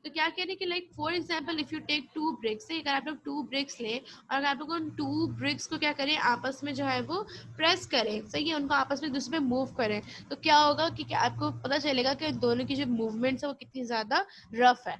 तो क्या कह रहे हैं कि like for example if you take 2 bricks, अगर आप लोग 2 ब्रिक्स लें और अगर आप लोग उन 2 ब्रिक्स को क्या करें, आपस में जो है वो प्रेस करें, सही है, उनको आपस में दूसरे में मूव करें, तो क्या होगा कि आपको पता चलेगा कि दोनों की जो मूवमेंट्स है वो कितनी ज्यादा रफ है।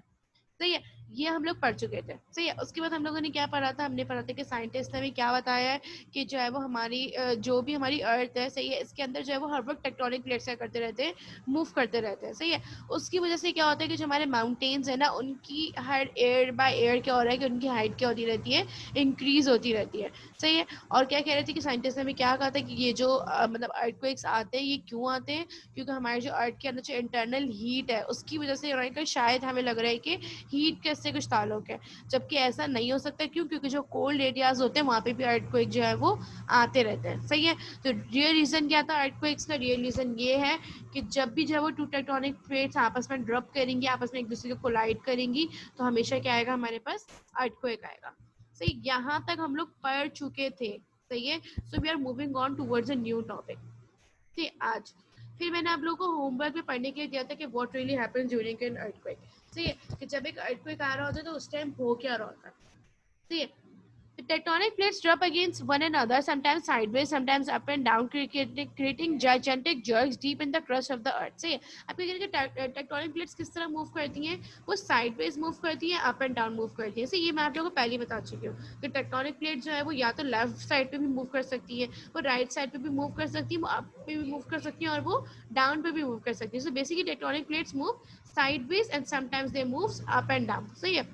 सही है, ये हम लोग पढ़ चुके थे। सही है, उसके बाद हम लोगों ने क्या पढ़ा था, हमने पढ़ा था कि साइंटिस्ट ने भी क्या बताया है कि जो है वो हमारी जो भी हमारी अर्थ है, सही है, इसके अंदर जो है वो हर वक्त टेक्टोनिक प्लेट्स क्या करते रहते हैं, मूव करते रहते हैं। सही है, उसकी वजह से क्या होता है कि जो हमारे माउंटेन्स है ना, उनकी हर एयर बाय एयर क्या हो रहा है कि उनकी हाइट क्या होती रहती है, इंक्रीज होती रहती है। सही है, और क्या कह रहे थे कि साइंटिस्ट ने भी क्या कहा था कि ये जो मतलब अर्थक्वेक्स आते हैं, ये क्यों आते हैं, क्योंकि हमारे जो अर्थ के अंदर जो इंटरनल हीट है उसकी वजह से शायद हमें लग रहा है कि हीट के इससे कुछ ताल्लुक है, जबकि ऐसा नहीं हो सकता। क्यों? क्योंकि जो कोल्ड एरियाज होते हैं वहाँ पे भी अर्थक्वेक जो है वो आते रहते हैं। सही है, तो रियल रीजन क्या था अर्थक्वेक्स का? रियल रीजन ये है कि जब भी जो है वो टू टेक्टोनिक प्लेट्स आपस में ड्रॉप करेंगी, आपस में एक दूसरे को कोलाइड करेंगी, तो हमेशा क्या आएगा हमारे पास, अर्थक्वेक आएगा। सही, यहाँ तक हम लोग पढ़ चुके थे। सही है, so we are moving on towards a new topic. ठीक, आज फिर मैंने आप लोगों को होमवर्क में पढ़ने के लिए दिया था कि what really happens during an earthquake. सही है, कि जब एक अर्थक्वेक आ रहा होता है तो उस टाइम हो क्या रहा होता है। सही है, the tectonic plates drop against one another, sometimes sideways, sometimes up and down, creating gigantic jerks deep in the crust of the earth. सही है, आप ये कहेंगे टेक्टोनिक प्लेट्स किस तरह मूव करती हैं, वो साइडवेज मूव करती हैं, अप एंड डाउन मूव करती हैं। सही, ये मैं आप लोगों को पहले ही बता चुकी हूँ कि टेक्टोनिक प्लेट जो है वो या तो लेफ्ट साइड पे भी मूव कर सकती है, वो राइट साइड पे भी मूव कर सकती है, वो अप पे भी मूव कर सकती है, और वो डाउन पे भी मूव कर सकती है। So basically tectonic plates move sideways and sometimes they moves up and down. सही है,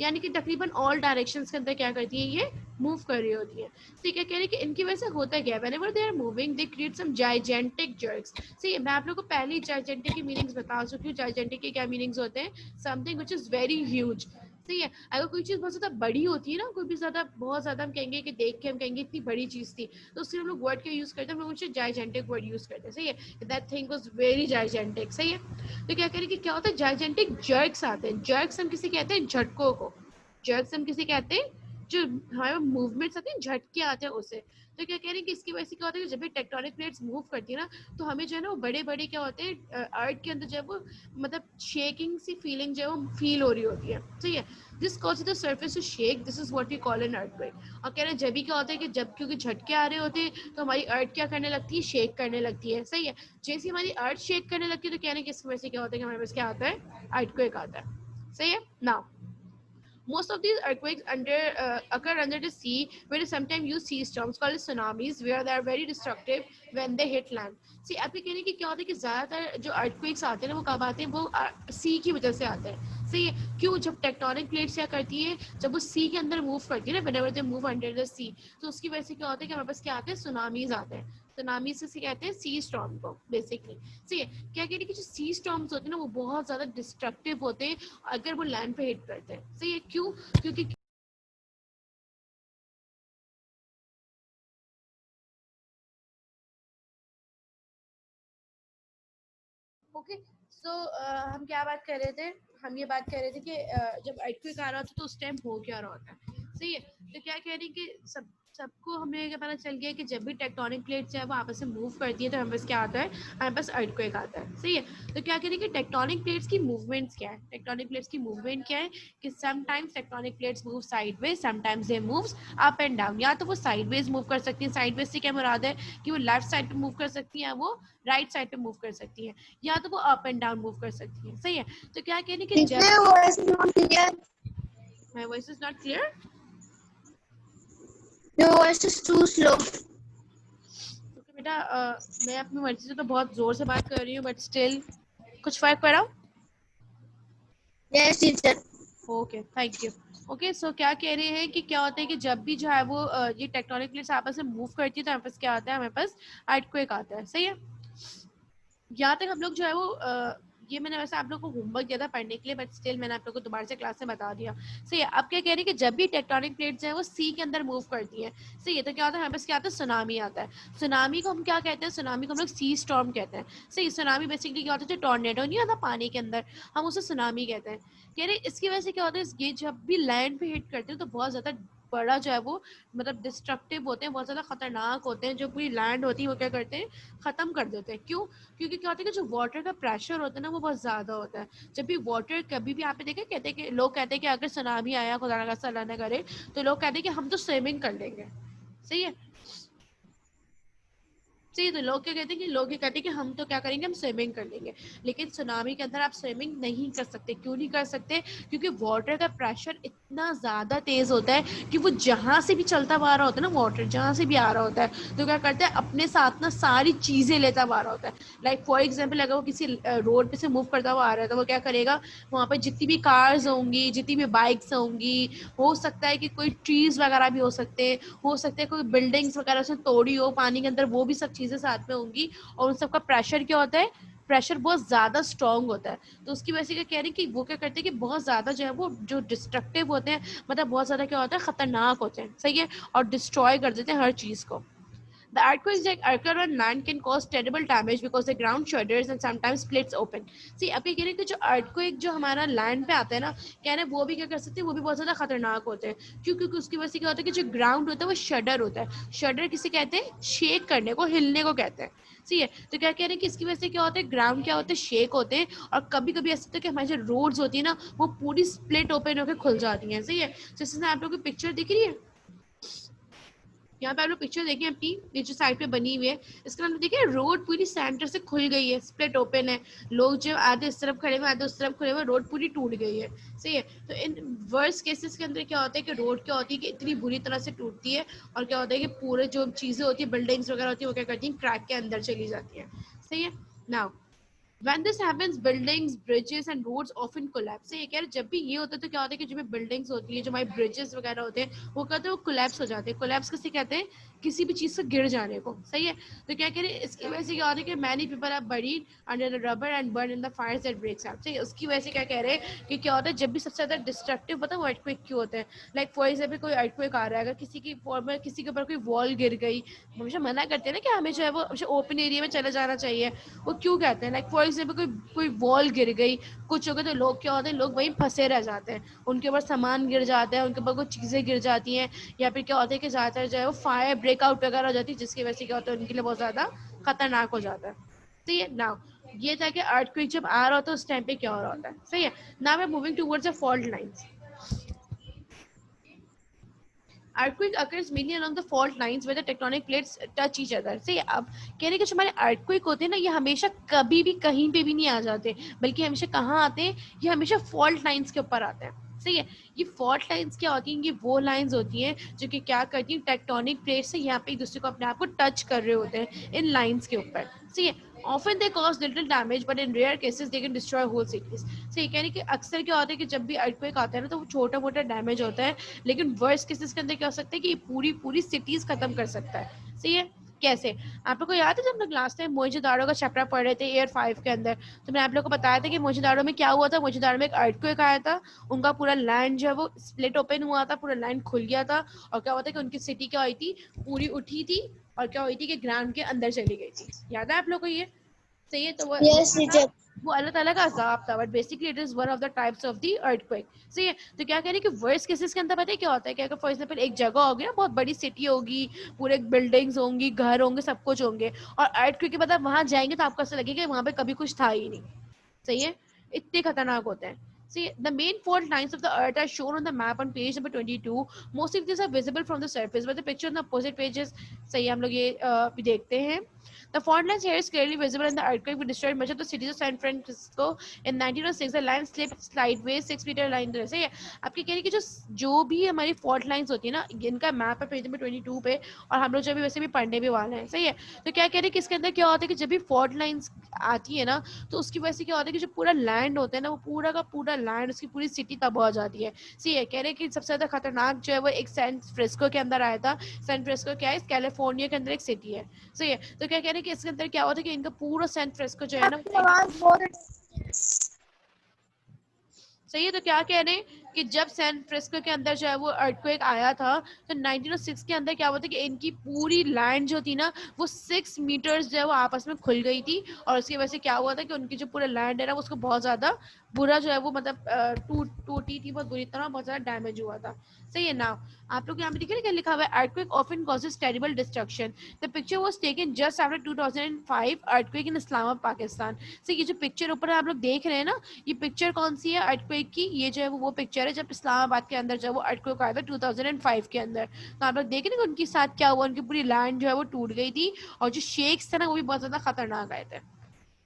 यानी कि तकरीबन ऑल डायरेक्शंस के अंदर क्या करती है, ये मूव कर रही होती है। ठीक है, कह रहे हैं कि इनकी वजह से होता क्या है, whenever they are moving they create some gigantic jerks. सही है, मैं आप लोगों को पहले ही जाइजेंटिक के मीनिंग्स बता चुकी हूँ। जाइजेंटिक के क्या मीनिंग्स होते हैं, something which is very huge. सही है, अगर कोई चीज़ बहुत ज़्यादा बड़ी होती है ना, कोई भी ज़्यादा बहुत ज़्यादा हम कहेंगे कि देख के हम कहेंगे इतनी बड़ी चीज़ थी, तो उससे हम लोग वर्ड क्या यूज़ करते हैं, हम लोग उससे जाइजेंटिक वर्ड यूज़ करते हैं। सही है, that thing was very gigantic. सही है, तो क्या करें कि क्या होता है, जाइजेंटिक जर्क्स आते हैं। जर्क्स हम किसे कहते हैं, झटकों को। जर्क्स हम किसे कहते हैं, जो हमारे मूवमेंट्स आते हैं, झटके आते हैं उसे। तो क्या कह रहे हैं कि इसकी वजह से क्या होता है कि जब भी टेक्टोनिक प्लेट्स मूव करती है ना, तो हमें जो है ना वो बड़े बड़े क्या होते हैं अर्थ के अंदर जो है वो मतलब शेकिंग सी फीलिंग जो है वो फील हो रही होती है। ठीक है, this cause the surface to shake, this is what we call an earthquake. और कह रहे हैं जब भी क्या होता है कि जब क्योंकि झटके आ रहे होते हैं तो हमारी अर्थ क्या करने लगती है, शेक करने लगती है। सही है, जैसे हमारी अर्थ शेक करने लगती है तो कह रहे हैं कि इसकी वजह से क्या होता है कि हमारे पास क्या आता है, अर्थक्वेक आता है। सही है, now most of these earthquakes occur under the sea, where they sometimes use sea storms called tsunamis, where they are very destructive when they hit land. See, आपके कहने की क्या होता है कि ज़्यादातर जो earthquakes आते हैं ना वो कब आते हैं, वो सी की वजह से आते हैं। सही है, क्यों? जब टेक्टोनिक प्लेट्स क्या करती है, जब वो सी के अंदर मूव करती है ना, whenever they move under the sea, तो उसकी वजह से क्या होता है कि हमारे पास क्या आते हैं, सुनामीज आते हैं। सुनामी से कहते हैं सी स्टॉर्म को बेसिकली। सही है, क्या कह रही है कि जो सी स्टॉर्म्स होते हैं ना वो बहुत ज़्यादा डिस्ट्रक्टिव होते हैं अगर वो लैंड पे हिट करते हैं। सही है, क्यों? क्योंकि ओके, सो हम क्या बात कर रहे थे, हम ये बात कर रहे थे कि जब अर्थक्वेक आ रहा होता है तो उस टाइम हो क्या रहा होता है। सही है, तो क्या कह रही है कि सबको हमें क्या पता चल गया कि जब भी टेक्टोनिक प्लेट्स है वो आपस में मूव करती है तो हमारे पास क्या आता है, हमारे पास अर्थक्वेक आता है। सही है, तो क्या कह रही है कि टेक्टोनिक प्लेट्स की मूवमेंट्स क्या है, टेक्टोनिक प्लेट्स की मूवमेंट क्या है कि sometimes tectonic plates move sideways, sometimes they moves up and down. या तो वो साइडवेज मूव कर सकती है, साइडवेज से क्या मुराद है कि वो लेफ्ट साइड पे मूव कर सकती है या वो राइट साइड पे मूव कर सकती है, या तो वो अप एंड डाउन मूव कर सकती है। सही है, तो क्या कहने कि Teacher, जब voice is not clear. My voice is not clear, Your voice is too slow. क्योंकि बेटा मैं अपनी मर्जी से तो बहुत जोर से बात कर रही हूँ बट स्टिल कुछ फर्क पड़ा। Yes, teacher. Okay, thank you. Okay, so क्या कह रहे हैं कि क्या होता है कि जब भी जो है वो ये टेक्टोनिक प्लेट्स आपस में मूव करती है तो हमारे पास क्या आता है, हमारे पास अर्थक्वेक आता है। सही है, यहाँ तक हम लोग जो है वो ये मैंने वैसे आप लोग को होमवर्क दिया था पढ़ने के लिए बट स्टिल मैंने आप लोग को दोबारा से क्लास में बता दिया। सही है, अब क्या कह रही है कि जब भी टेक्टोनिक प्लेट्स हैं वो सी के अंदर मूव करती हैं। सही है, तो क्या होता है हमारे पास क्या आता है, सुनामी आता है। सुनामी को हम क्या कहते हैं, सुनामी को हम लोग सी स्टॉर्म कहते हैं। सही, सुनामी बेसिकली क्या होता है, जो टॉर्नेडो नहीं आता पानी के अंदर, हम उसे सुनामी कहते हैं। कह रहे इसकी वजह से क्या होता है, ये जब भी लैंड पे हिट करते हैं तो बहुत ज़्यादा बड़ा जो है वो मतलब डिस्ट्रक्टिव होते हैं, बहुत ज़्यादा खतरनाक होते हैं, जो पूरी लैंड होती है वो क्या करते हैं, ख़त्म कर देते हैं। क्यों? क्योंकि क्या होता है कि जो वाटर का प्रेशर होता है ना वो बहुत ज़्यादा होता है। जब भी वाटर कभी भी आपने देखा, कहते हैं कि लोग कहते हैं कि अगर सुनामी आया, खुदा ना खास्ता अल्लाह ना करे, तो लोग कहते हैं कि हम तो स्विमिंग कर लेंगे। सही है, सही। तो लोग क्या कहते हैं कि लोग ये कहते हैं कि हम तो क्या करेंगे, हम स्विमिंग कर लेंगे। लेकिन सुनामी के अंदर आप स्विमिंग नहीं कर सकते। क्यों नहीं कर सकते? क्योंकि वाटर का प्रेशर इतना ज़्यादा तेज़ होता है कि वो जहाँ से भी चलता हुआ आ रहा होता है ना, वाटर जहाँ से भी आ रहा होता है, तो क्या करता है, अपने साथ ना सारी चीज़ें लेता हुआ आ रहा होता है। लाइक फॉर एग्जाम्पल, अगर वो किसी रोड पे से मूव करता हुआ आ रहा है, तो वो क्या करेगा, वहाँ पर जितनी भी कार्स होंगी, जितनी भी बाइक्स होंगी, हो सकता है कि कोई ट्रीज वगैरह भी हो सकते हैं, हो सकता है कोई बिल्डिंग्स वगैरह उसने तोड़ी हो पानी के अंदर, वो भी सब चीज़ें साथ में होंगी। और उन सबका प्रेशर क्या होता है, प्रेशर बहुत ज़्यादा स्ट्रॉन्ग होता है। तो उसकी वजह से क्या कह रहे हैं कि वो क्या करते हैं कि बहुत ज़्यादा जो है वो जो डिस्ट्रक्टिव होते हैं, मतलब बहुत ज़्यादा क्या होता है, ख़तरनाक होते हैं। सही है, और डिस्ट्रॉय कर देते हैं हर चीज़ को। The earthquakes that occur on land can cause terrible damage because the ground shudders and sometimes splits open. See, अब ये कह रहे हैं कि जो earthquake जो हमारा land पे आता है ना, कह रहे हैं वो भी क्या कर सकते हैं, वो भी बहुत ज़्यादा खतरनाक होते हैं। क्यों? क्योंकि उसकी वजह से क्या होता है कि जो ground होता है वो shudder होता है। shudder किसे कहते हैं? शेक करने को, हिलने को कहते हैं। सही है, तो क्या कह रहे हैं कि इसकी वजह से क्या होता है, ग्राउंड क्या होते हैं, शेक होते हैं। और कभी कभी ऐसा होता है कि हमारी जो रोड्स होती है ना, वो पूरी स्प्लिट ओपन होकर खुल जाती हैं। सही है, तो इसमें आप लोगों की पिक्चर दिख रही है, यहाँ पे आप लोग पिक्चर देखिए अपनी, ये जो साइड पे बनी हुई है, इसका नाम देखिए, रोड पूरी सेंटर से खुल गई है, स्प्लिट ओपन है। लोग जो आधे इस तरफ खड़े हुए, आधे उस तरफ खड़े हुए, रोड पूरी टूट गई है। सही है, तो इन वर्स्ट केसेस के अंदर क्या होता है कि रोड क्या होती है कि इतनी बुरी तरह से टूटती है, और क्या होता है कि पूरे जो चीज़ें होती है, बिल्डिंग्स वगैरह होती है, वो क्या करती है, क्रैक के अंदर चली जाती है। सही है। Now When this happens, buildings, bridges and roads often collapse. ये कह रहे जब भी ये होता है तो क्या होता है कि जो भी बिल्डिंग्स होती है, जो हमारी ब्रिजेस वगैरह होते हैं, वो कहते हैं वो कोलैप्स हो जाते हैं। कोलैप्स किसे कहते हैं? किसी भी चीज़ से गिर जाने को। सही है, तो क्या कह रहे हैं, इसकी वजह से क्या होता है कि many people are buried under the rubber and burn in the fires that breaks out. सही है, उसकी वजह से क्या कह रहे हैं कि क्या होता है, जब भी सबसे ज़्यादा डिस्ट्रक्टिव पता है अर्थक्वेक क्यों होता है। लाइक फॉर एग्जाम्पल कोई अर्थक्वेक आ रहा है, अगर किसी की फॉर्म में किसी के ऊपर कोई वॉल गिर गई, हमेशा मना करते हैं ना कि हमें जो है वो हमेशा ओपन एरिया में चले जाना चाहिए। वो क्यों कहते हैं? लाइक फॉर एग्जाम्पल कोई कोई वॉल गिर गई, कुछ हो गया, तो लोग क्या होते हैं, लोग वहीं फंसे रह जाते हैं, उनके ऊपर सामान गिर जाता है, उनके ऊपर कुछ चीज़ें गिर जाती हैं, या फिर क्या होता है कि ज़्यादातर जो है वो फायर ब्रेकआउट वगैरह हो जाती है, जिसकी वजह से क्या होता है, उनके लिए बहुत ज़्यादा खतरनाक हो जाता है। सही है। नाउ ये था कि अर्थक्वेक जब आ रहा होता है उस टाइम पे क्या हो रहा होता है। सही है, now we are moving towards the fault lines. Earthquake occurs mainly along the fault lines where the tectonic plates touch each other. See, अब कह रहे हैं कि जो हमारे earthquake होते हैं ना, ये हमेशा कभी भी कहीं पे भी नहीं आ जाते, बल्कि हमेशा कहाँ आते हैं, ये हमेशा fault lines के ऊपर आते हैं। सही है, ये फॉल्ट लाइंस क्या होती हैं, ये वो लाइंस होती हैं जो कि क्या करती हैं, टेक्टोनिक प्लेट से यहाँ पे एक दूसरे को अपने आप को टच कर रहे होते हैं इन लाइंस के ऊपर। सही है, often they cause little damage but in rare cases they can destroy whole cities. सही कह रहे हैं कि अक्सर क्या होता है कि जब भी अर्थक्वेक आता है ना, तो वो छोटा मोटा डैमेज होता है, लेकिन वर्स्ट केसेस के अंदर क्या हो सकता है कि पूरी पूरी सिटीज खत्म कर सकता है। सही है, कैसे? आप लोग को याद है जब हम लोग लास्ट टाइम मोइंजोदारो का चैप्टर पढ़ रहे थे ईयर 5 के अंदर, तो मैंने आप लोग को बताया था कि मोइंजोदारो में क्या हुआ था। मोइंजोदारो में एक अर्थक्वेक आया था, उनका पूरा लैंड जो है वो स्प्लिट ओपन हुआ था, पूरा लैंड खुल गया था, और क्या हुआ था कि उनकी सिटी क्या हुई थी, पूरी उठी थी, और क्या हुई थी कि ग्राउंड के अंदर चली गई थी। याद है आप लोग को ये? सही है, तो वो Yes, क्या था, teacher. वो अल्लाह ताला का अज़ाब था, but basically it is one of the types of the earthquake. सही है, तो क्या कह रहे हैं कि वर्स्ट केसेस के अंदर पता है क्या होता है कि अगर फॉर एग्जांपल एक जगह होगी ना, बहुत बड़ी सिटी होगी, पूरे बिल्डिंग्स होंगी, घर होंगे, सब कुछ होंगे, और अर्थक्वेक के बाद आप वहां जाएंगे तो आपको ऐसा लगेगा कि वहां पे कभी कुछ था ही नहीं। सही है, इतने खतरनाक होते हैं। See, the main fault lines of the earth are shown on the map on page number 22. Most of these are visible from the surface, but the picture on the opposite page is, सही हम लोग ये भी देखते हैं। The fault lines here is clearly visible in the earthquake which destroyed much of the cities of San Francisco in 1906. The land slipped sideways 6 meter line there. सही है, आपकी कह रही कि जो भी हमारी fault lines होती है ना, इनका मैप है पेज नंबर 22 पे, और हम लोग जो भी वैसे भी पढ़ने भी वाले हैं। सही है, तो क्या कह रहे हैं कि इसके अंदर क्या होता है कि जब भी fault lines आती है ना, तो उसकी वजह से क्या होता है कि जो पूरा लैंड होता है ना, वो पूरा का पूरा लैंड, उसकी पूरी सिटी तबाह हो जाती है। सही है, कह रहे हैं कि सबसे ज़्यादा खतरनाक जो है वो एक सैन फ्रिस्को के अंदर आया था। सैन फ्रिस्को क्या है, कैलिफोर्निया के अंदर एक सिटी है। सही है, तो क्या कह रहे हैं कि इसके अंदर क्या होता है कि इनका पूरा सैन फ्रिस्को जो है ना, आपकी आवाज बहुत सही है, तो क्या कह रहे हैं कि जब सैन फ्रांसिस्को के अंदर जो है वो अर्थक्वेक आया था तो 1906 के अंदर क्या हुआ था कि इनकी पूरी लैंड जो थी ना वो 6 मीटर्स जो है वो आपस में खुल गई थी, और उसकी वजह से क्या हुआ था कि उनकी जो पूरा लैंड है ना उसको बहुत ज्यादा बुरा जो है वो मतलब टूटी थी बहुत बुरी तरह, बहुत ज्यादा डैमेज हुआ था। सही है ना। आप लोग यहाँ पे देखिए क्या लिखा हुआ है, earthquake often causes terrible destruction. The picture was taken just after 2005 earthquake in Islamabad, Pakistan. so ये जो पिक्चर ऊपर आप लोग देख रहे हैं ना, ये पिक्चर कौन सी है earthquake की, ये जो है वो पिक्चर है जब इस्लामाबाद के अंदर जो है वो earthquake आया था 2005 के अंदर। तो आप लोग देख रहे हैं कि उनके साथ क्या हुआ, उनकी पूरी लैंड जो है वो टूट गई थी, और जो शेक्स थे ना वो भी बहुत ज्यादा खतरनाक आए थे।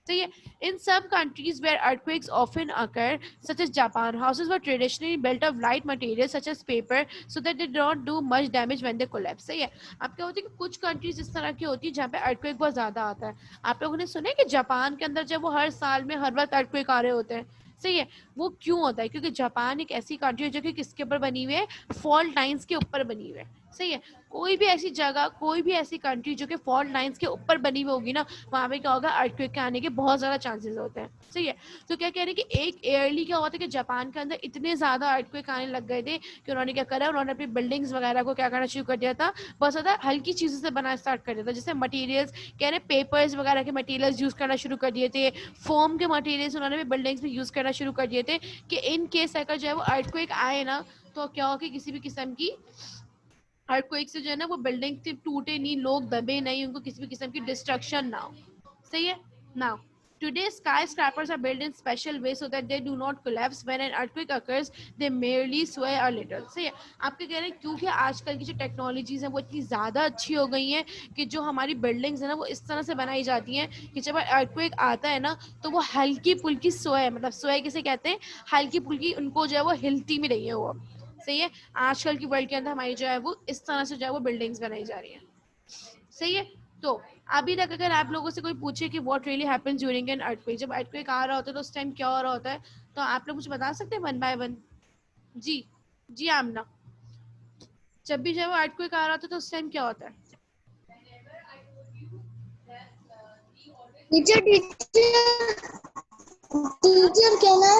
So yeah, in some countries where earthquakes often occur, such as Japan, houses were traditionally built of light materials such as paper, so that they don't do much damage when they collapse. सही है। अब क्या होता है कि कुछ countries इस तरह की होती है जहाँ पे अर्थक्वेक बहुत ज्यादा आता है। आप लोगों ने सुना है कि जापान के अंदर जब वो हर साल में हर वक्त अर्थक्वेक आ रहे होते हैं। सही है। वो क्यों होता है? क्योंकि जापान एक ऐसी कंट्री है जो कि किसके ऊपर बनी हुई है, फॉल्ट लाइंस के ऊपर बनी हुई है। सही है। कोई भी ऐसी जगह, कोई भी ऐसी कंट्री जो कि फॉल्ट लाइंस के ऊपर बनी हुई होगी ना, वहां पे क्या होगा, अर्थक्वेक के आने के बहुत ज्यादा चांसेस होते हैं। सही है। तो क्या कह रहे हैं कि एक एयरली क्या हुआ था कि जापान के अंदर इतने ज्यादा अर्थक्वेक आने लग गए थे कि उन्होंने क्या करा, उन्होंने अपनी बिल्डिंग्स वगैरह को क्या करना शुरू कर दिया था, बहुत ज्यादा हल्की चीजों से बनाना स्टार्ट कर दिया था। जैसे मटेरियल्स कह रहे पेपर्स वगैरह के मटेरियल्स यूज करना शुरू कर दिए थे, फोम के मटेरियल्स उन्होंने भी बिल्डिंग्स में यूज करना शुरू कर दिए थे कि इन केस अगर जो है वो अर्थक्वेक आए ना तो क्या हो कि किसी भी किस्म की अर्थक्वेक से जो है ना वो बिल्डिंग टूटे नहीं, लोग दबे नहीं, उनको किसी भी किस्म की डिस्ट्रक्शन ना हो। सही है। Now today skyscrapers are built in special way so that they do not collapse when an earthquake occurs, they merely sway a little. सही है। आपके कह रहे हैं क्योंकि आजकल की जो टेक्नोलॉजीज हैं वो इतनी ज़्यादा अच्छी हो गई हैं कि जो हमारी बिल्डिंग्स है ना वो इस तरह से बनाई जाती हैं कि जब अर्थक्वेक आता है ना तो वो हल्की फुल्की स्वय, मतलब स्वय किसे कहते हैं, हल्की फुल्की, उनको जो है वो हिलती भी नहीं है वो। सही है। आजकल की वर्ल्ड के अंदर हमारी जो है वो इस तरह से जो है वो बिल्डिंग्स बनाई जा रही है। सही है। तो अभी तक अगर आप लोगों से कोई पूछे कि what really happens during an earthquake, जब अर्थक्वेक आ रहा होता है तो उस टाइम क्या हो रहा होता है, तो आप लोग मुझे बता सकते हैं वन बाय वन? जी। जी आमना, जब भी जब अर्थक्वेक आ रहा होता है तो उस टाइम क्या होता है? टीचर टीचर टीचर कहना है।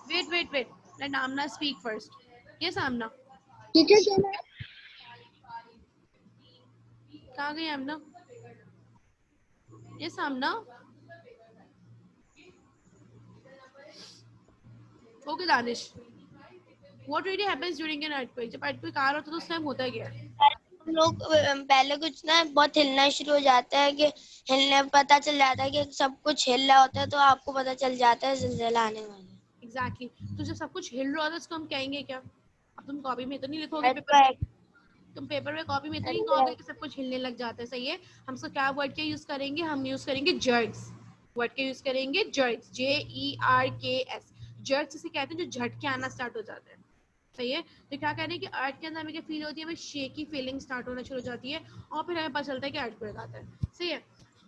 Wait wait wait, let Aamna speak first. Yes Aamna. Teacher कहना है। कहाँ गई Aamna? Yes Aamna. Okay Danish, what really happens during an earthquake, जब अर्थक्वेक आ रहा होता है तो उस टाइम होता है क्या? हम लोग पहले कुछ ना बहुत हिलना शुरू हो जाता है कि हिलने पता चल जाता है कि सब कुछ हिल रहा होता है, तो आपको पता चल जाता है ज़लज़ला आने वाला है। एग्जैक्टली तो जब सब कुछ हिल रहा होता है उसको हम कहेंगे क्या? अब तुम कॉपी में तो नहीं लिखोगे, पेपर पे, अर्थक्वेक। तुम पेपर में कॉपी में तो नहीं कहोगे अर्थक्वेक। कि सब कुछ हिलने लग जाता है। सही है। हम इसको क्या वर्ड के यूज करेंगे, हम यूज करेंगे जर्क्स। वर्ड के यूज करेंगे जर्क्स, JERKS। जर्क्स इसे कहते हैं जो झटके आना स्टार्ट हो जाते हैं। सही है। तो क्या कह रहे हैं कि अर्थ के अंदर हमें क्या फील होती है, हमें शेकी फीलिंग स्टार्ट होना शुरू हो जाती है, और फिर हमें पता चलता है कि अर्थक्वेक आता है। सही है।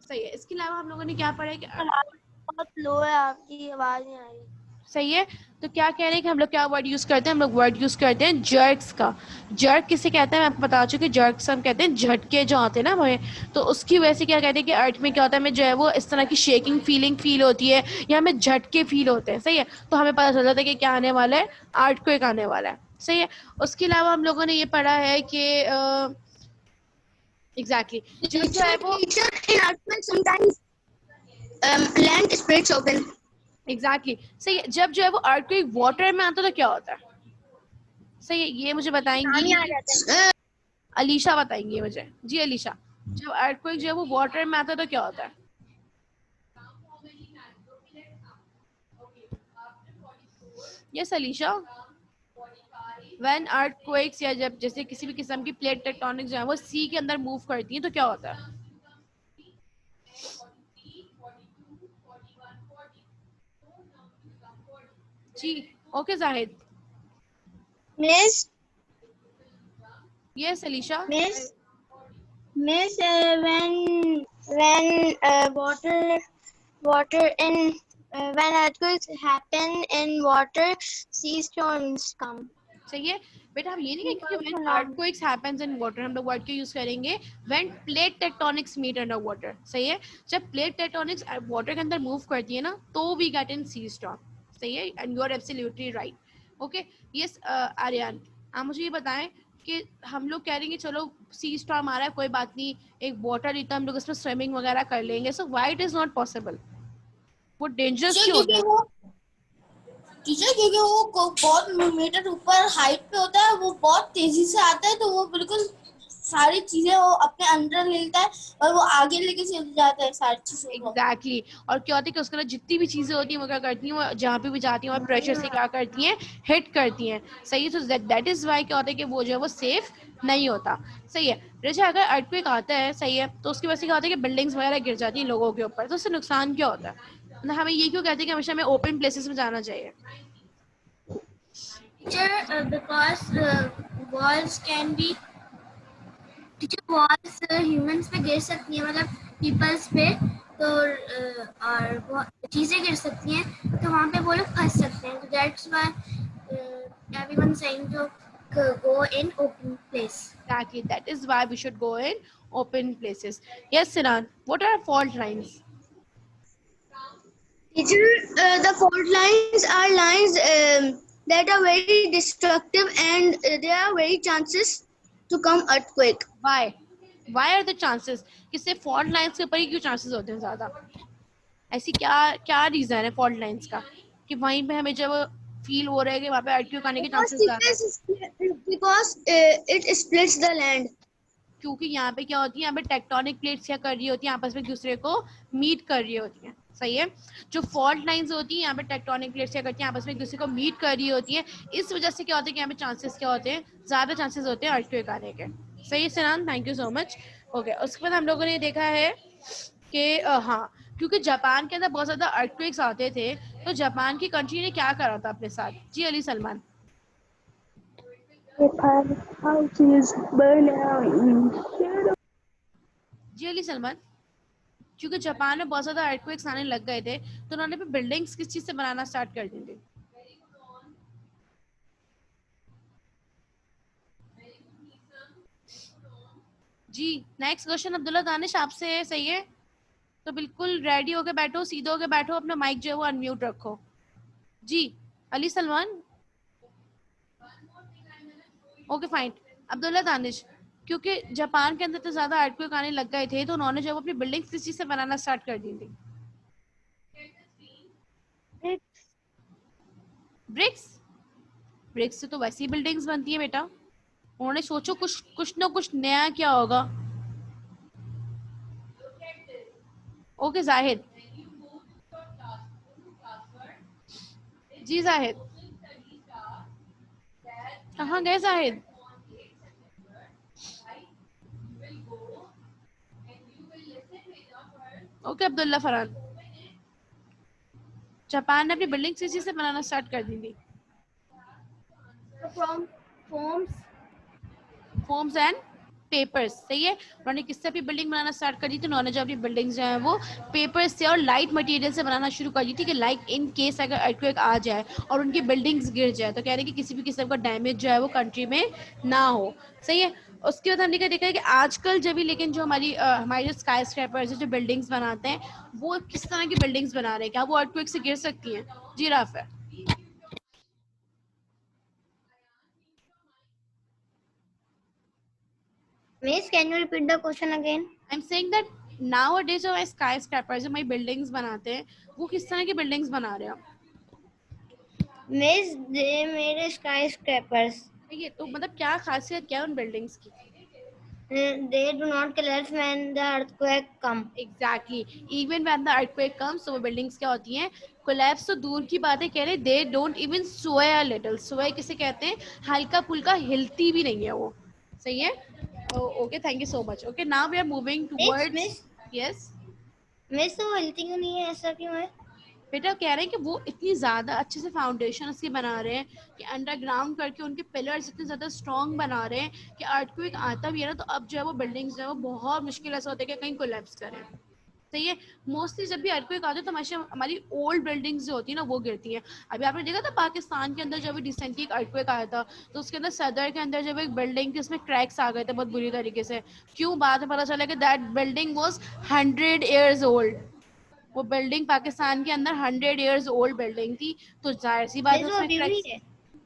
सही है। इसके अलावा हम लोगों ने क्या पढ़ा है कि बहुत लो है, आपकी आवाज नहीं आ रही। सही है। तो क्या कह रहे हैं कि हम लोग क्या वर्ड यूज करते हैं, हम लोग वर्ड यूज करते हैं जर्क्स का। जर्क किसे कहते हैं मैं आपको बता चुकी हूँ, जर्क्स हम कहते हैं झटके जो आते हैं ना हमें, तो उसकी वजह से क्या कहते हैं कि अर्थ में क्या होता है, हमें जो है वो इस तरह की शेकिंग फीलिंग फील होती है, या हमें झटके फील होते हैं। सही है। तो हमें पता चल जाता है कि क्या आने वाला है, अर्थक्वेक आने वाला है। सही है। उसके अलावा हम लोगों ने ये पढ़ा है कि एग्जैक्टली जब जो है वो Teacher, in earthquake sometimes land splits open. Exactly सही है, जब जो है वो अर्थक्वेक वाटर में आता है तो क्या होता है? सही है। ये मुझे बताएंगी आ जाता है। अलीशा, बताएंगी मुझे। जी अलीशा, जब अर्थक्वेक जो है वो वाटर में आता है तो क्या होता है? यस अलीशा। व्हेन अर्थक्वेक्स, या जब जैसे किसी भी किस्म की प्लेट टेक्टोनिक्स जो है वो सी के अंदर मूव करती हैं तो क्या होता है? जी। Okay Zahid. Miss, yes Alisha. Miss, Miss, when water in when earthquakes happen in water, sea storms come. सही है। बेटा हम ये नहीं कहेंगे कि when earthquakes happens in water, हम लोग वर्ड के यूज करेंगे when plate tectonics meet under water. सही है। जब प्लेट टेक्टोनिक्स वाटर के अंदर मूव करती है ना तो we get in sea storm. सही है। And you are absolutely right. Okay yes Aryan, आप मुझे ये बताएं कि हम लोग कह रहे हैं कि चलो सी स्टॉर्म आ रहा है, कोई बात नहीं, एक वाटर लेता हम लोग इसमें स्विमिंग वगैरह कर लेंगे, so why it is not possible? वो डेंजरस क्यों होता है? टीचर क्योंकि वो बहुत मीटर ऊपर हाइट पे होता है, वो बहुत तेजी से आता है, तो वो बिल्कुल सारी चीजें वो अपने अंदर लेता है और वो आगे लेके चल जाता है सारी चीजों को। एग्जैक्टली और क्या होता है कि उसके अंदर जितनी भी चीजें होती हैं वो क्या करती हैं, वो जहाँ पे भी जाती हैं और प्रेशर से क्या करती हैं, हिट करती हैं। सही है, तो दैट इज वाई क्या होता है कि वो जो है वो सेफ नहीं होता। सही है रजा, अगर अर्थक्वेक आता है, सही है, तो उसकी वजह से क्या होता है कि बिल्डिंग्स वगैरह गिर जाती हैं लोगों के ऊपर, तो उससे नुकसान क्या होता है? मतलब हमें ये क्यों कहते हैं कि हमेशा हमें ओपन प्लेसेस में जाना चाहिए? Teacher because walls can be, teacher walls humans पे गिर सकती है, मतलब पीपल्स पे, तो और वो चीजें गिर सकती हैं, तो वहाँ पे वो लोग फंस सकते हैं, तो that's why everyone saying to go in open place. Exactly, that is why we should go in open places. Yes, Sinan, what are fault lines? Teacher, the fault lines are lines that are very destructive and there are very chances to come earthquake. Why are the chances कि सिर्फ fault lines के ऊपर ही क्यों chances होते हैं ज्यादा? ऐसी क्या क्या रीजन है फॉल्ट लाइंस का कि वहीं पे हमें जब फील हो रहा है कि वहाँ पे अर्थक्वेक आने के चांसेस ज्यादा है? Because it splits the land. क्योंकि यहाँ पे क्या होती है, यहाँ पे टेक्टोनिक प्लेट्स क्या कर रही होती है, आपस में एक दूसरे को मीट कर रही होती है। सही है, जो फॉल्ट लाइंस होती है यहाँ पे टेक्टोनिक प्लेट्स क्या करती हैं, आपस में एक दूसरे को मीट कर रही होती है, इस वजह से क्या होता है कि यहाँ पे चांसेस क्या होते हैं, ज्यादा चांसेस होते हैं अर्थक्वेक आने के। सही है Sinan, thank you so much. Okay, उसके बाद हम लोगों ने देखा है कि हाँ, क्योंकि जापान के अंदर बहुत ज्यादा अर्थक्वेक्स आते थे, तो जापान की कंट्री ने क्या करा था अपने साथ? जी अली सलमान। जी अली सलमान, क्योंकि जापान में बहुत ज्यादा अर्थक्वेक्स आने लग गए थे, तो उन्होंने फिर बिल्डिंग्स किस चीज से बनाना स्टार्ट कर दी थी? जी नेक्स्ट क्वेश्चन अब्दुल्ला दानिश आपसे है। सही है, तो बिल्कुल रेडी होके बैठो, सीधे होके बैठो, अपना माइक जो है वो अनम्यूट रखो। जी अली सलमान, ओके फाइन। अब्दुल्ला दानिश, क्योंकि जापान के अंदर तो ज्यादा अर्थक्वेक आने लग गए थे, तो उन्होंने जो अपनी बिल्डिंग्स किस चीज से बनाना स्टार्ट कर दी थी? ब्रिक्स। ब्रिक्स से तो वैसी ही बिल्डिंग्स बनती है बेटा, उन्होंने सोचो कुछ कुछ ना कुछ नया क्या होगा। ओके जाहिद, जी जाहिद, कहाँ गए जाहिद? ओके अब्दुल्ला फरहान, जापान ने अपनी बिल्डिंग किस चीज से बनाना स्टार्ट कर दी थी? From forms foams and papers. सही है, उन्होंने किससे अपनी बिल्डिंग बनाना स्टार्ट कर दी थी? उन्होंने जो अपनी बिल्डिंग्स जो है वो पेपर से और लाइट मटेरियल से बनाना शुरू कर दी थी, कि लाइक इन केस अगर अर्थक्वेक आ जाए और उनकी बिल्डिंग्स गिर जाए, तो कह रहे हैं कि किसी भी किस्म का डैमेज जो है वो कंट्री में ना हो। सही है, उसके बाद हमने क्या देखा है कि आजकल जब भी, लेकिन जो हमारी जो स्काई स्क्रैपर्स जो बिल्डिंग्स बनाते हैं, वो किस तरह की बिल्डिंग्स बना रहे हैं, क्या वो अर्थक्वेक से गिर सकती हैं? जी Rafay. Miss, can you repeat the question again? I am saying that nowadays जो स्काई स्क्रैपर्स जो हमारी बिल्डिंग्स बनाते हैं, वो किस तरह की बिल्डिंग्स बना रहे हैं? Miss, they made skyscrapers. ये तो मतलब क्या खासियत क्या है उन बिल्डिंग्स की? They do not collapse when the earthquake come. Exactly, even when the earthquake comes, तो वो बिल्डिंग्स क्या होती हैं, कोलैप्स तो दूर की बात है, कह रहे दे डोंट इवन स्वे अ लिटिल। स्वे किसे कहते हैं? हल्का फुल्का हिलती भी नहीं है वो। सही है, okay thank you so much. Okay now we are moving towards, yes miss, तो हिलती क्यों नहीं है, ऐसा क्यों है? बेटा, कह रहे हैं कि वो इतनी ज़्यादा अच्छे से फाउंडेशन उसकी बना रहे हैं कि अंडरग्राउंड करके उनके पिलर्स इतने ज़्यादा स्ट्रॉन्ग बना रहे हैं कि अर्थक्वेक आता भी है ना, तो अब जो है वो बिल्डिंग्स जो है वो बहुत मुश्किल ऐसा होता है कि कहीं कोलैप्स करें। सही है, मोस्टली जब भी अर्थक्वेक आता है तो हमेशा हमारी ओल्ड बिल्डिंग्स जो होती है ना वो गिरती हैं। अभी आपने देखा था पाकिस्तान के अंदर जब रिसेंटली एक अर्थक्वेक आया था, तो उसके अंदर सदर के अंदर जब एक बिल्डिंग थी उसमें क्रैक्स आ गए थे बहुत बुरी तरीके से। क्यों? बाद में पता चला कि that building was 100 years old। वो बिल्डिंग पाकिस्तान के अंदर 100 years ओल्ड बिल्डिंग थी, तो जाहिर सी बात है मिस, वो उसमें अभी भी क्रैक्स। है।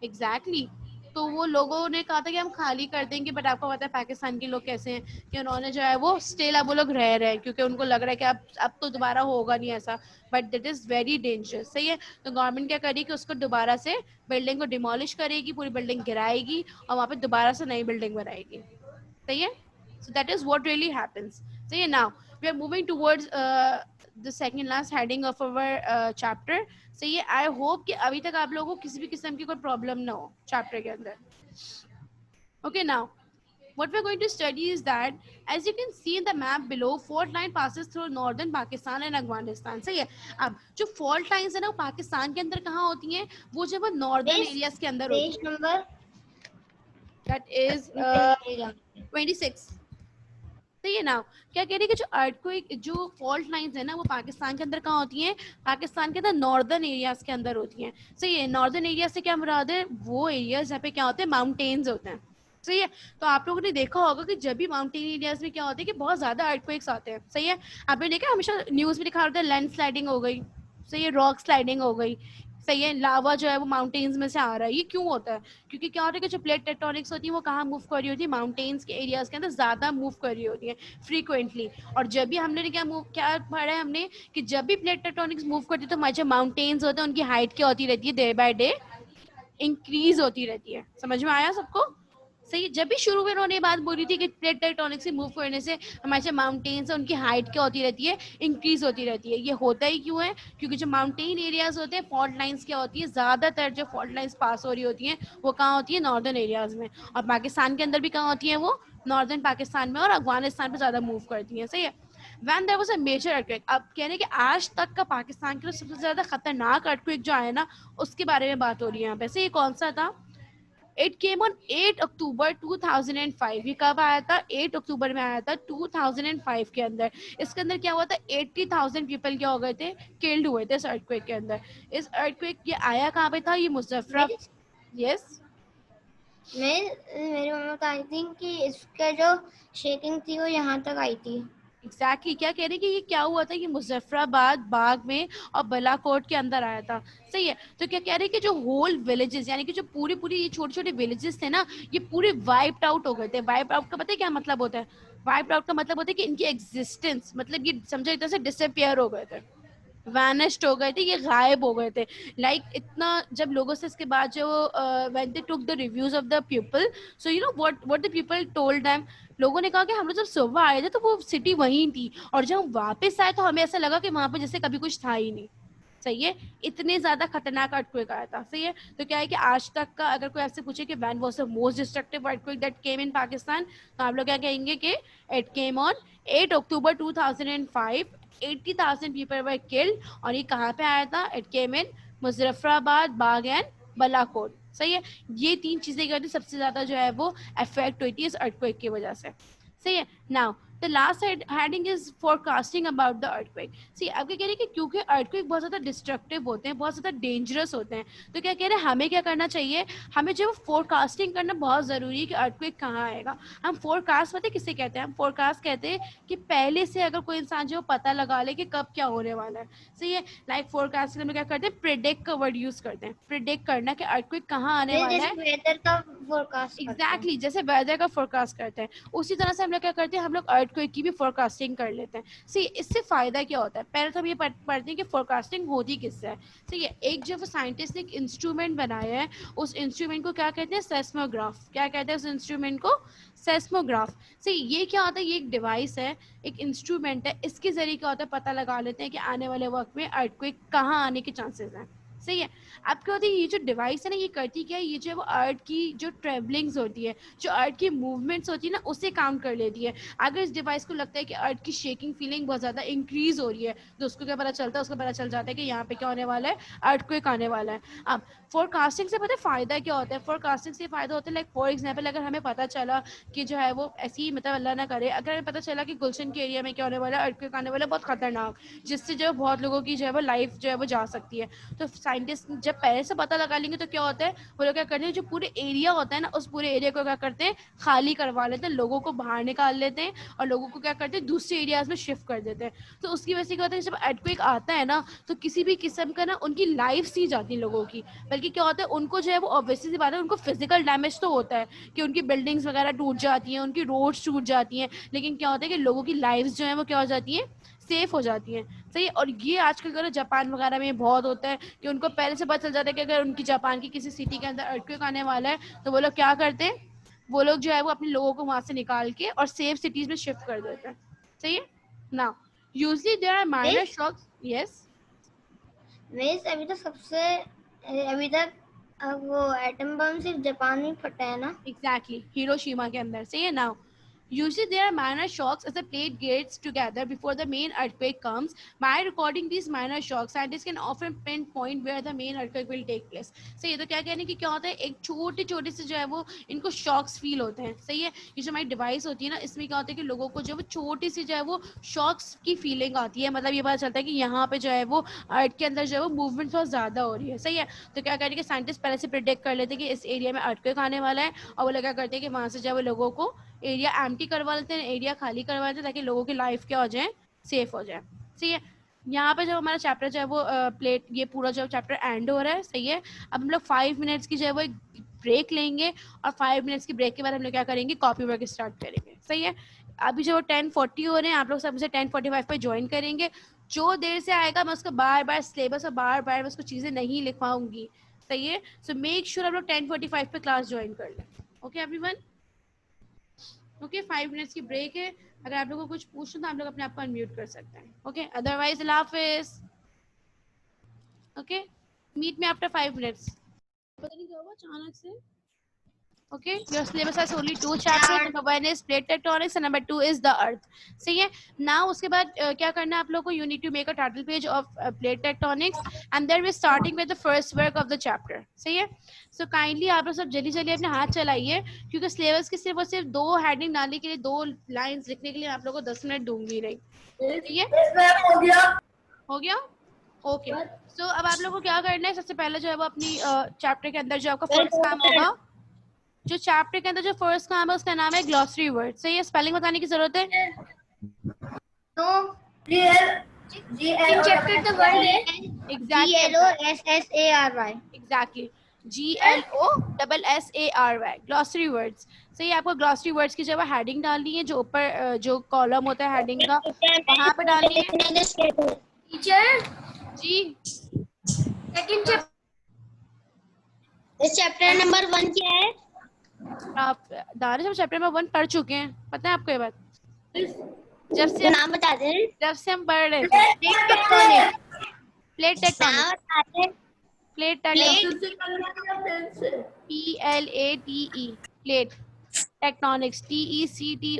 एग्जैक्टली तो वो लोगों ने कहा था कि हम खाली कर देंगे, बट आपको पता है पाकिस्तान के लोग कैसे हैं कि उन्होंने जो है वो स्टिल अब वो लोग रह रहे हैं क्योंकि उनको लग रहा है कि अब तो दोबारा होगा नहीं ऐसा, but that is very dangerous. सही है, तो गवर्नमेंट क्या करेगी कि उसको दोबारा से बिल्डिंग को डिमोलिश करेगी, पूरी बिल्डिंग गिराएगी और वहाँ पे दोबारा से नई बिल्डिंग बनाएगी। सही है, so that is what really happens. So yeah, now we are moving towards the second last heading of our chapter. So ये I hope कि अभी तक आप लोगों को किसी भी किस्म की कोई प्रॉब्लम ना हो चैप्टर के अंदर। Okay, now what we're going to study is that, as you can see in the map below, fault line passes through northern Pakistan and Afghanistan. सही है, अब जो fault lines है ना वो पाकिस्तान के अंदर कहाँ होती हैं, वो जब वो northern areas के अंदर होती पेज हैं। Number That is 26। तो ये ना क्या कह रही है कि जो अर्थक्वेक जो फॉल्ट लाइंस है ना वो पाकिस्तान के अंदर कहाँ होती हैं, पाकिस्तान के अंदर नॉर्दर्न एरियाज के अंदर होती हैं। सही है, नॉर्दर्न एरिया से क्या मुराद है, वो एरियाज जहाँ पे क्या होते हैं, माउंटेन्स होते हैं। सही है, तो आप लोगों ने देखा होगा कि जब भी माउंटेन एरियाज में क्या होता है कि बहुत ज्यादा अर्थक्वेक्स आते हैं। सही है, आपने देखा हमेशा न्यूज में दिखा होता है लैंड स्लाइडिंग हो गई, सही है, रॉक स्लाइडिंग हो गई, सही है, लावा जो है वो माउंटेन्स में से आ रहा है। ये क्यों होता है, क्योंकि क्या होता है कि जो प्लेट टेक्टोनिक्स होती है वो कहाँ मूव कर रही होती है, माउंटेन्स के एरियाज के अंदर ज्यादा मूव कर रही होती है फ्रीक्वेंटली। और जब भी हमने क्या पढ़ा है हमने कि जब भी प्लेट टेक्टोनिक्स मूव करती है तो हमारे जो माउंटेन्स होते हैं उनकी हाइट क्या होती रहती है, डे बाय डे इंक्रीज होती रहती है। समझ में आया सबको? सही, जब भी शुरू में उन्होंने बात बोली थी कि प्लेट टेक्टोनिक से मूव करने से हमारे जो माउंटेन्स है उनकी हाइट क्या होती रहती है, इंक्रीज होती रहती है। ये होता ही क्यों है, क्योंकि जो माउंटेन एरियाज होते हैं फॉल्ट लाइंस क्या होती है, ज्यादातर जो फॉल्ट लाइंस पास हो रही होती हैं वो कहाँ होती है, नॉर्दर्न एरियाज में। और पाकिस्तान के अंदर भी कहाँ होती है वो, नॉर्दर्न पाकिस्तान में और अफगानिस्तान पे ज्यादा मूव करती हैं। सही है, when there was a major earthquake, अब कहने कि आज तक का पाकिस्तान के लिए सबसे ज्यादा खतरनाक अर्थक्वेक जो आया ना उसके बारे में बात हो रही है यहाँ पे। ये कौन सा था, इट केम ऑन 8 अक्टूबर 2005। ये कब आया था, 8 अक्टूबर में आया था 2005 के अंदर। इसके अंदर क्या हुआ था, 80,000 पीपल क्या हो गए थे, किल्ड हुए थे इस अर्थक्वेक के अंदर। इस अर्थक्वेक ये आया कहाँ पे था, ये मुजफ्फराबाद। यस मेरी मम्मा कहती थी कि इसका जो शेकिंग थी वो यहाँ तक आई थी। एग्जैक्टली क्या कह रहे हैं कि ये क्या हुआ था, ये मुजफ्फराबाद, बाग में और बालाकोट के अंदर आया था। सही है, तो क्या कह रहे हैं कि जो होल विलेजेस यानी कि जो पूरी पूरी ये छोटे छोटे विलेजेस थे ना ये पूरे वाइप्ड आउट हो गए थे। वाइप्ड आउट का पता है क्या मतलब होता है, वाइप्ड आउट का मतलब होता है कि इनकी एग्जिस्टेंस मतलब ये समझो एक तरह से डिसअपियर हो गए थे, वैनिश्ड हो गए थे, ये गायब हो गए थे। इतना जब लोगों से इसके बाद जो when they took the reviews of the people, so you know what the people told them, लोगों ने कहा कि हम लोग जब सुबह आए थे तो वो सिटी वहीं थी और जब हम वापस आए तो हमें ऐसा लगा कि वहां पे जैसे कभी कुछ था ही नहीं। सही है, इतने ज्यादा खतरनाक अर्थक्वेक आया था। सही है, तो क्या है कि आज तक का अगर कोई आपसे पूछे कि when was the most destructive earthquake that came in Pakistan, तो आप लोग क्या कहेंगे कि it came on 8 October 2005, 80,000 people were killed. और ये कहाँ पे आया था, it came in Muzaffarabad, Bagh and Balakot. सही है, ये तीन चीजें क्या थी सबसे ज्यादा जो है वो अफेक्ट हुई थी इस अर्थक्वेक की वजह से। सही है, now the last heading is forecasting about the earthquake. See अब क्या कह रहे हैं कि क्योंकि अर्थक्वेक बहुत ज्यादा डिस्ट्रक्टिव होते हैं, बहुत ज्यादा डेंजरस होते हैं, तो क्या कह रहे हैं हमें क्या करना चाहिए, हमें जो फोरकास्टिंग करना बहुत जरूरी है कि अर्थक्वेक कहाँ आएगा। हम फोरकास्ट पता है किसे कहते हैं, हम फोरकास्ट कहते हैं कि पहले से अगर कोई इंसान जो पता लगा ले कि कब क्या होने वाला है। सही है, लाइक फोरकास्ट में क्या करते हैं, प्रिडिक्ट का वर्ड यूज करते हैं, प्रिडिक्ट करना कि अर्थक्वेक कहाँ आने वाला है। वेदर का फोरकास्ट एग्जैक्टली जैसे वेदर का फोरकास्ट करते हैं उसी तरह से हम लोग क्या करते हैं, हम लोग अर्थक्वेक की भी फोरकास्टिंग कर लेते हैं। सी इससे फायदा क्या होता है, पहले तो हम ये पढ़ते हैं कि फोरकास्टिंग होती किससे है। ठीक है, एक जो साइंटिस्ट ने एक इंस्ट्रूमेंट बनाया है उस इंस्ट्रूमेंट को क्या कहते हैं, सेस्मोग्राफ। क्या कहते हैं उस इंस्ट्रूमेंट को, सेस्मोग्राफ। सी ये क्या होता है, ये एक डिवाइस है, एक इंस्ट्रूमेंट है, इसके जरिए क्या होता है पता लगा लेते हैं कि आने वाले वक्त में अर्थक्वेक कहाँ आने के चांसेस हैं। सही है, अब क्या होती है ये जो डिवाइस है ना ये करती क्या है, ये जो अर्थ की जो ट्रेवलिंग्स होती है, जो अर्थ की मूवमेंट्स होती है ना उसे काउंट कर लेती है। अगर इस डिवाइस को लगता है कि अर्थ की शेकिंग फीलिंग बहुत ज़्यादा इंक्रीज हो रही है तो उसको क्या पता चलता है, उसको पता चल जाता है कि यहाँ पे क्या होने वाला है, अर्थक्वेक आने वाला है। अब फोरकास्टिंग से पता है फ़ायदा क्या होता है, फोरकास्टिंग से फ़ायदा होता है लाइक फॉर एग्जाम्पल अगर हमें पता चला कि जो है वो ऐसी मतलब अल्लाह ना करे अगर हमें पता चला कि गुलशन के एरिया में क्या होने वाला है, अर्थक्वेक आने वाला है बहुत खतरनाक, जिससे जो है बहुत लोगों की जो है वो लाइफ जो है वो जा सकती है। तो साइंटिस्ट जब पहले से पता लगा लेंगे तो क्या होता है, वो लोग क्या करते हैं, जो पूरे एरिया होता है ना, उस पूरे एरिया को क्या करते हैं, खाली करवा लेते हैं, लोगों को बाहर निकाल लेते हैं और लोगों को क्या करते हैं, दूसरे एरियाज में शिफ्ट कर देते हैं। तो उसकी वजह से क्या होता है, जब अर्थक्वेक आता है ना, तो किसी भी किस्म का ना उनकी लाइफ नहीं जाती लोगों की, बल्कि क्या होता है, उनको जो है वो ऑब्वियसली सी बात है, उनको फिजिकल डैमेज तो होता है कि उनकी बिल्डिंग्स वगैरह टूट जाती हैं, उनकी रोड्स टूट जाती हैं, लेकिन क्या होता है कि लोगों की लाइफ्स जो है वो क्या हो जाती हैं, सेफ हो जाती हैं। सही है। और ये आजकल अगर जापान वगैरह में बहुत होता है कि उनको पहले से पता चल जाता है कि अगर उनकी जापान की किसी सिटी के अंदर अर्थक्वेक आने वाला है, तो वो लोग क्या करते हैं, वो लोग जो है वो अपने लोगों को वहां से निकाल के और सेफ सिटीज में शिफ्ट कर देते हैं। सही है ना। Usually there are minor shocks. Yes miss अभी तक वो एटम बम सिर्फ जापान में फटा है ना? exactly, हिरोशिमा के अंदर। सही है ना। Usually there are minor shocks as the plate gets together before the main earthquake comes. By recording these minor shocks, scientists can often pinpoint where the main earthquake will take place. सही है। तो क्या कहने की क्या होता है, एक छोटे छोटे से जो है वो इनको शॉक्स फील होते हैं। सही है। ये जो हमारी डिवाइस होती है ना, इसमें क्या होता है कि लोगों को जो वो छोटी सी जो है वो शॉक्स की फीलिंग आती है, मतलब ये पता चलता है कि यहाँ पे जो है वो अर्थ के अंदर जो है वो मूवमेंट बहुत ज्यादा हो रही है। सही है। तो क्या करेंगे, साइंटिस्ट पहले से प्रिडिक्ट कर लेते हैं कि इस एरिया में अर्थक्वेक आने वाला है, और वो लोग क्या करते हैं कि वहां से जो है वो लोगों को एरिया एम्प्टी करवा लेते हैं, एरिया खाली करवा लेते हैं, ताकि लोगों की लाइफ क्या हो जाए, सेफ हो जाए। सही है। यहाँ पे जब हमारा चैप्टर जो है वो प्लेट, ये पूरा जो चैप्टर एंड हो रहा है। सही है। अब हम लोग 5 मिनट्स की जो है वो एक ब्रेक लेंगे, और 5 मिनट्स की ब्रेक के बाद हम लोग क्या करेंगे, कॉपी वर्क स्टार्ट करेंगे। सही है। अभी जो 10:40 हो रहे हैं, आप लोग सब मुझे 10:45 पे ज्वाइन करेंगे। जो देर से आएगा मैं उसको बार बार सिलेबस और बार बार मैं उसको चीज़ें नहीं लिखवाऊंगी। सही है। सो मेक श्योर आप लोग 10:45 पे क्लास ज्वाइन कर लें। Okay everyone. ओके 5 मिनट्स की ब्रेक है। अगर आप लोगों को कुछ पूछना तो आप लोग अपने आप को अनम्यूट कर सकते हैं। ओके अदरवाइज अल्लाह हाफिज। Okay meet me after 5 minutes. पता नहीं क्या हुआ अचानक से। Okay, your syllabus has only 2 chapters. Number 1 is plate tectonics and number 2 is the earth. सही है। Now उसके बाद क्या करना है आप लोगों को, you need to make a title page of plate tectonics and then we're starting with the first work of the chapter. सही है। So kindly आप लोग सब जल्दी जल्दी अपने हाथ चलाइए, क्योंकि सिलेबस की सिर्फ और सिर्फ 2 हेडिंग डालने के लिए, 2 लाइंस लिखने के लिए आप लोगों को 10 मिनट दूंगी नहीं। ठीक है। हो गया। ओके सो अब आप लोगों को क्या करना है, सबसे पहले जो है वो अपनी चैप्टर के अंदर जो आपका फर्स्ट काम होगा, जो चैप्टर के अंदर जो फर्स्ट काम है उसका नाम है ग्लॉसरी वर्ड। सही है। स्पेलिंग बताने की जरूरत है। तो इन चैप्टर द वर्ड है GLOSSARY। Exactly GLOSSARY glossary words. सही है। आपको ग्लॉसरी वर्ड्स की जब हेडिंग डालनी है, जो ऊपर जो कॉलम होता है हेडिंग का, वहां पे डालनी है। टीचर जी सेकंड चैप्टर, इस चैप्टर नंबर 1 क्या है? आप दानिश हम चैप्टर नंबर 1 पढ़ चुके हैं, पता है आपको ये बात। जब से नाम बता दें। जब से हम पढ़ रहे थे plate tectonics, plate tectonics, plate tectonics, PLATE plate tectonics, TECTONICS।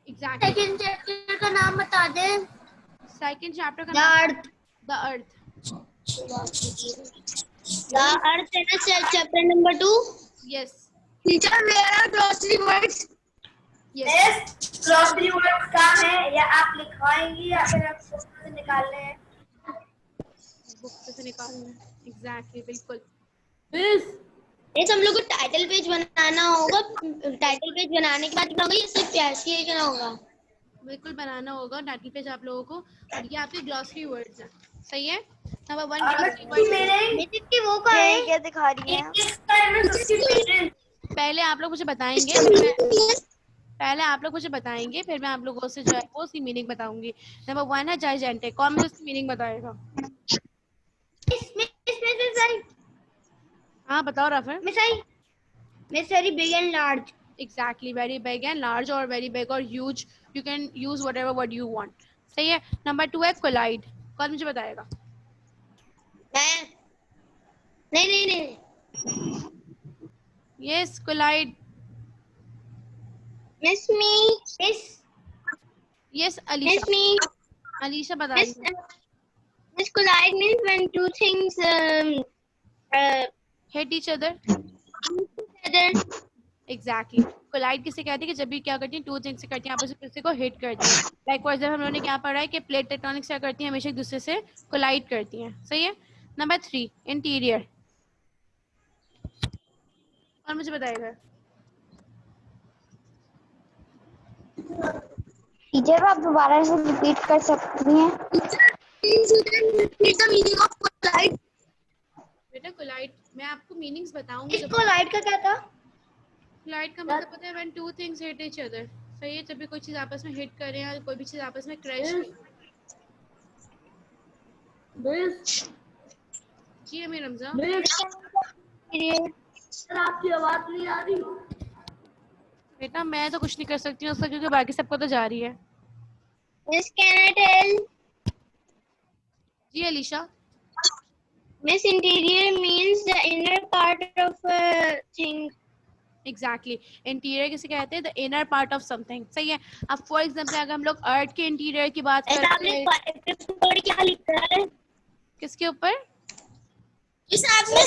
Exactly. Second chapter का नाम बता दें। सेकंड चैप्टर का द नाम अर्थ। The earth. द अर्थ है ना chapter number 2। Yes teacher where are glossary words? Yes glossary words कहाँ है, या आप लिखवाएंगी या फिर आप बुक से निकालने हैं? बुक से निकालना है। एग्जैक्टली बिल्कुल। इस हम लोग को टाइटल पेज बनाना होगा। टाइटल पेज बनाने के बाद क्या होगा, ये सिर्फ ऐसे ही करना होगा। बिल्कुल बनाना होगा टाइटल पेज आप लोगों को, और ये आपके ग्लॉसरी वर्ड्स हैं। सही है। Number 1 glossary words. वो कहाँ है? क्या दिखा रही हैं? पहले आप लोग मुझे बताएंगे, पहले आप लोग मुझे बताएंगे, फिर मैं आप लोगों से जो है वो उसकी मीनिंग बताऊंगी। नंबर 1 है जाइजेंटिक। कौन मुझे उसकी मीनिंग बताएगा? हाँ बताओ Rafale. Miss very big and large. Exactly, very big and large, or very big or huge. You can use whatever word you want. सही है। नंबर 2 है कोलाइड। कौन मुझे बताएगा? नहीं। Yes collide. Miss me. Yes Miss Alisha. me. Alisha बताइए। Miss collide means when two things Hit each other. Exactly collide किसे कहते हैं कि जब भी क्या करती हैं, टू थिंग्स से करती हैं, आपस में एक दूसरे को हिट करती हैं। लाइक फॉर एग्जाम्पल हम लोगों ने क्या पढ़ा है कि प्लेट टेक्टोनिक्स क्या करती हैं, हमेशा एक दूसरे से कोलाइड करती हैं। सही है। Number 3 interior. और मुझे बताएगा टीचर आप दोबारा से रिपीट कर सकती हैं? बेटा कोलाइड मैं आपको मीनिंग्स बताऊंगी। इसको लाइट का क्या था? कोलाइड का मतलब पता है when two things hit each other. सही है, जब भी कोई चीज आपस में हिट करें या कोई भी चीज आपस में क्रैश जी अमीर रमजा। सर आपकी आवाज नहीं आ रही। बेटा मैं तो कुछ नहीं कर सकती हूँ उसका, क्योंकि बाकी सबको तो जा रही है। Miss, can I tell? जी Alisha. Miss, interior means the inner part of a thing. Exactly interior किसे कहते हैं, the inner part of something. सही है। अब फॉर एग्जांपल अगर हम लोग अर्थ के इंटीरियर की बात करते हैं, क्या लिखा है? किसके ऊपर? इस आपने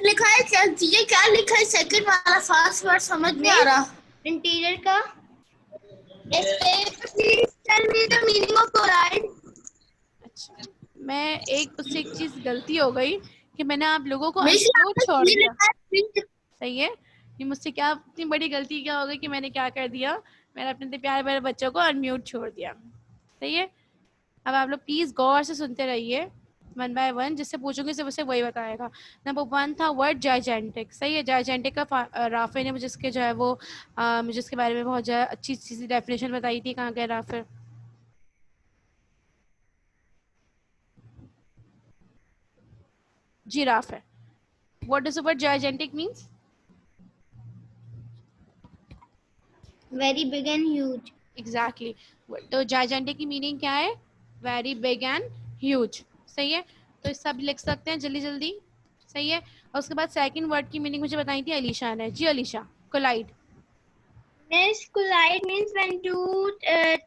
लिखा है क्या? ये क्या लिखा है? सेकंड वाला फर्स्ट वर्ड समझ नहीं आ रहा। इंटीरियर का please tell me the meaning of chloride. अच्छा मैं उससे एक चीज गलती हो गई कि मैंने आप लोगों को मिस, अनम्यूट छोड़ ये दिया। लिखा है सही है। ये मुझसे क्या इतनी बड़ी गलती क्या हो गई कि मैंने क्या कर दिया, मैंने अपने प्यारे प्यारे बच्चों को अनम्यूट छोड़ दिया। सही है। अब आप लोग प्लीज गौर से सुनते रहिए वन बाय वन, जिससे पूछूंगी सिर्फ उसे वही बताएगा। नंबर 1 था वर्ड जाइजेंटिक। सही है। जाइजेंटिक का राफे ने मुझे इसके जो है वो मुझे इसके बारे में बहुत ज्यादा अच्छी सी डेफिनेशन बताई थी। कहाँ गए राफे? जी Rafay. What does the word gigantic means? Very big and huge. Exactly तो जाइजेंटिक की मीनिंग क्या है? Very big and huge. सही है। तो इस सब लिख सकते हैं जल्दी जल्दी। सही है। और उसके बाद सेकंड वर्ड की मीनिंग मुझे बताई थी अलीशा ने। जी Alisha. Collide. Miss, collide means when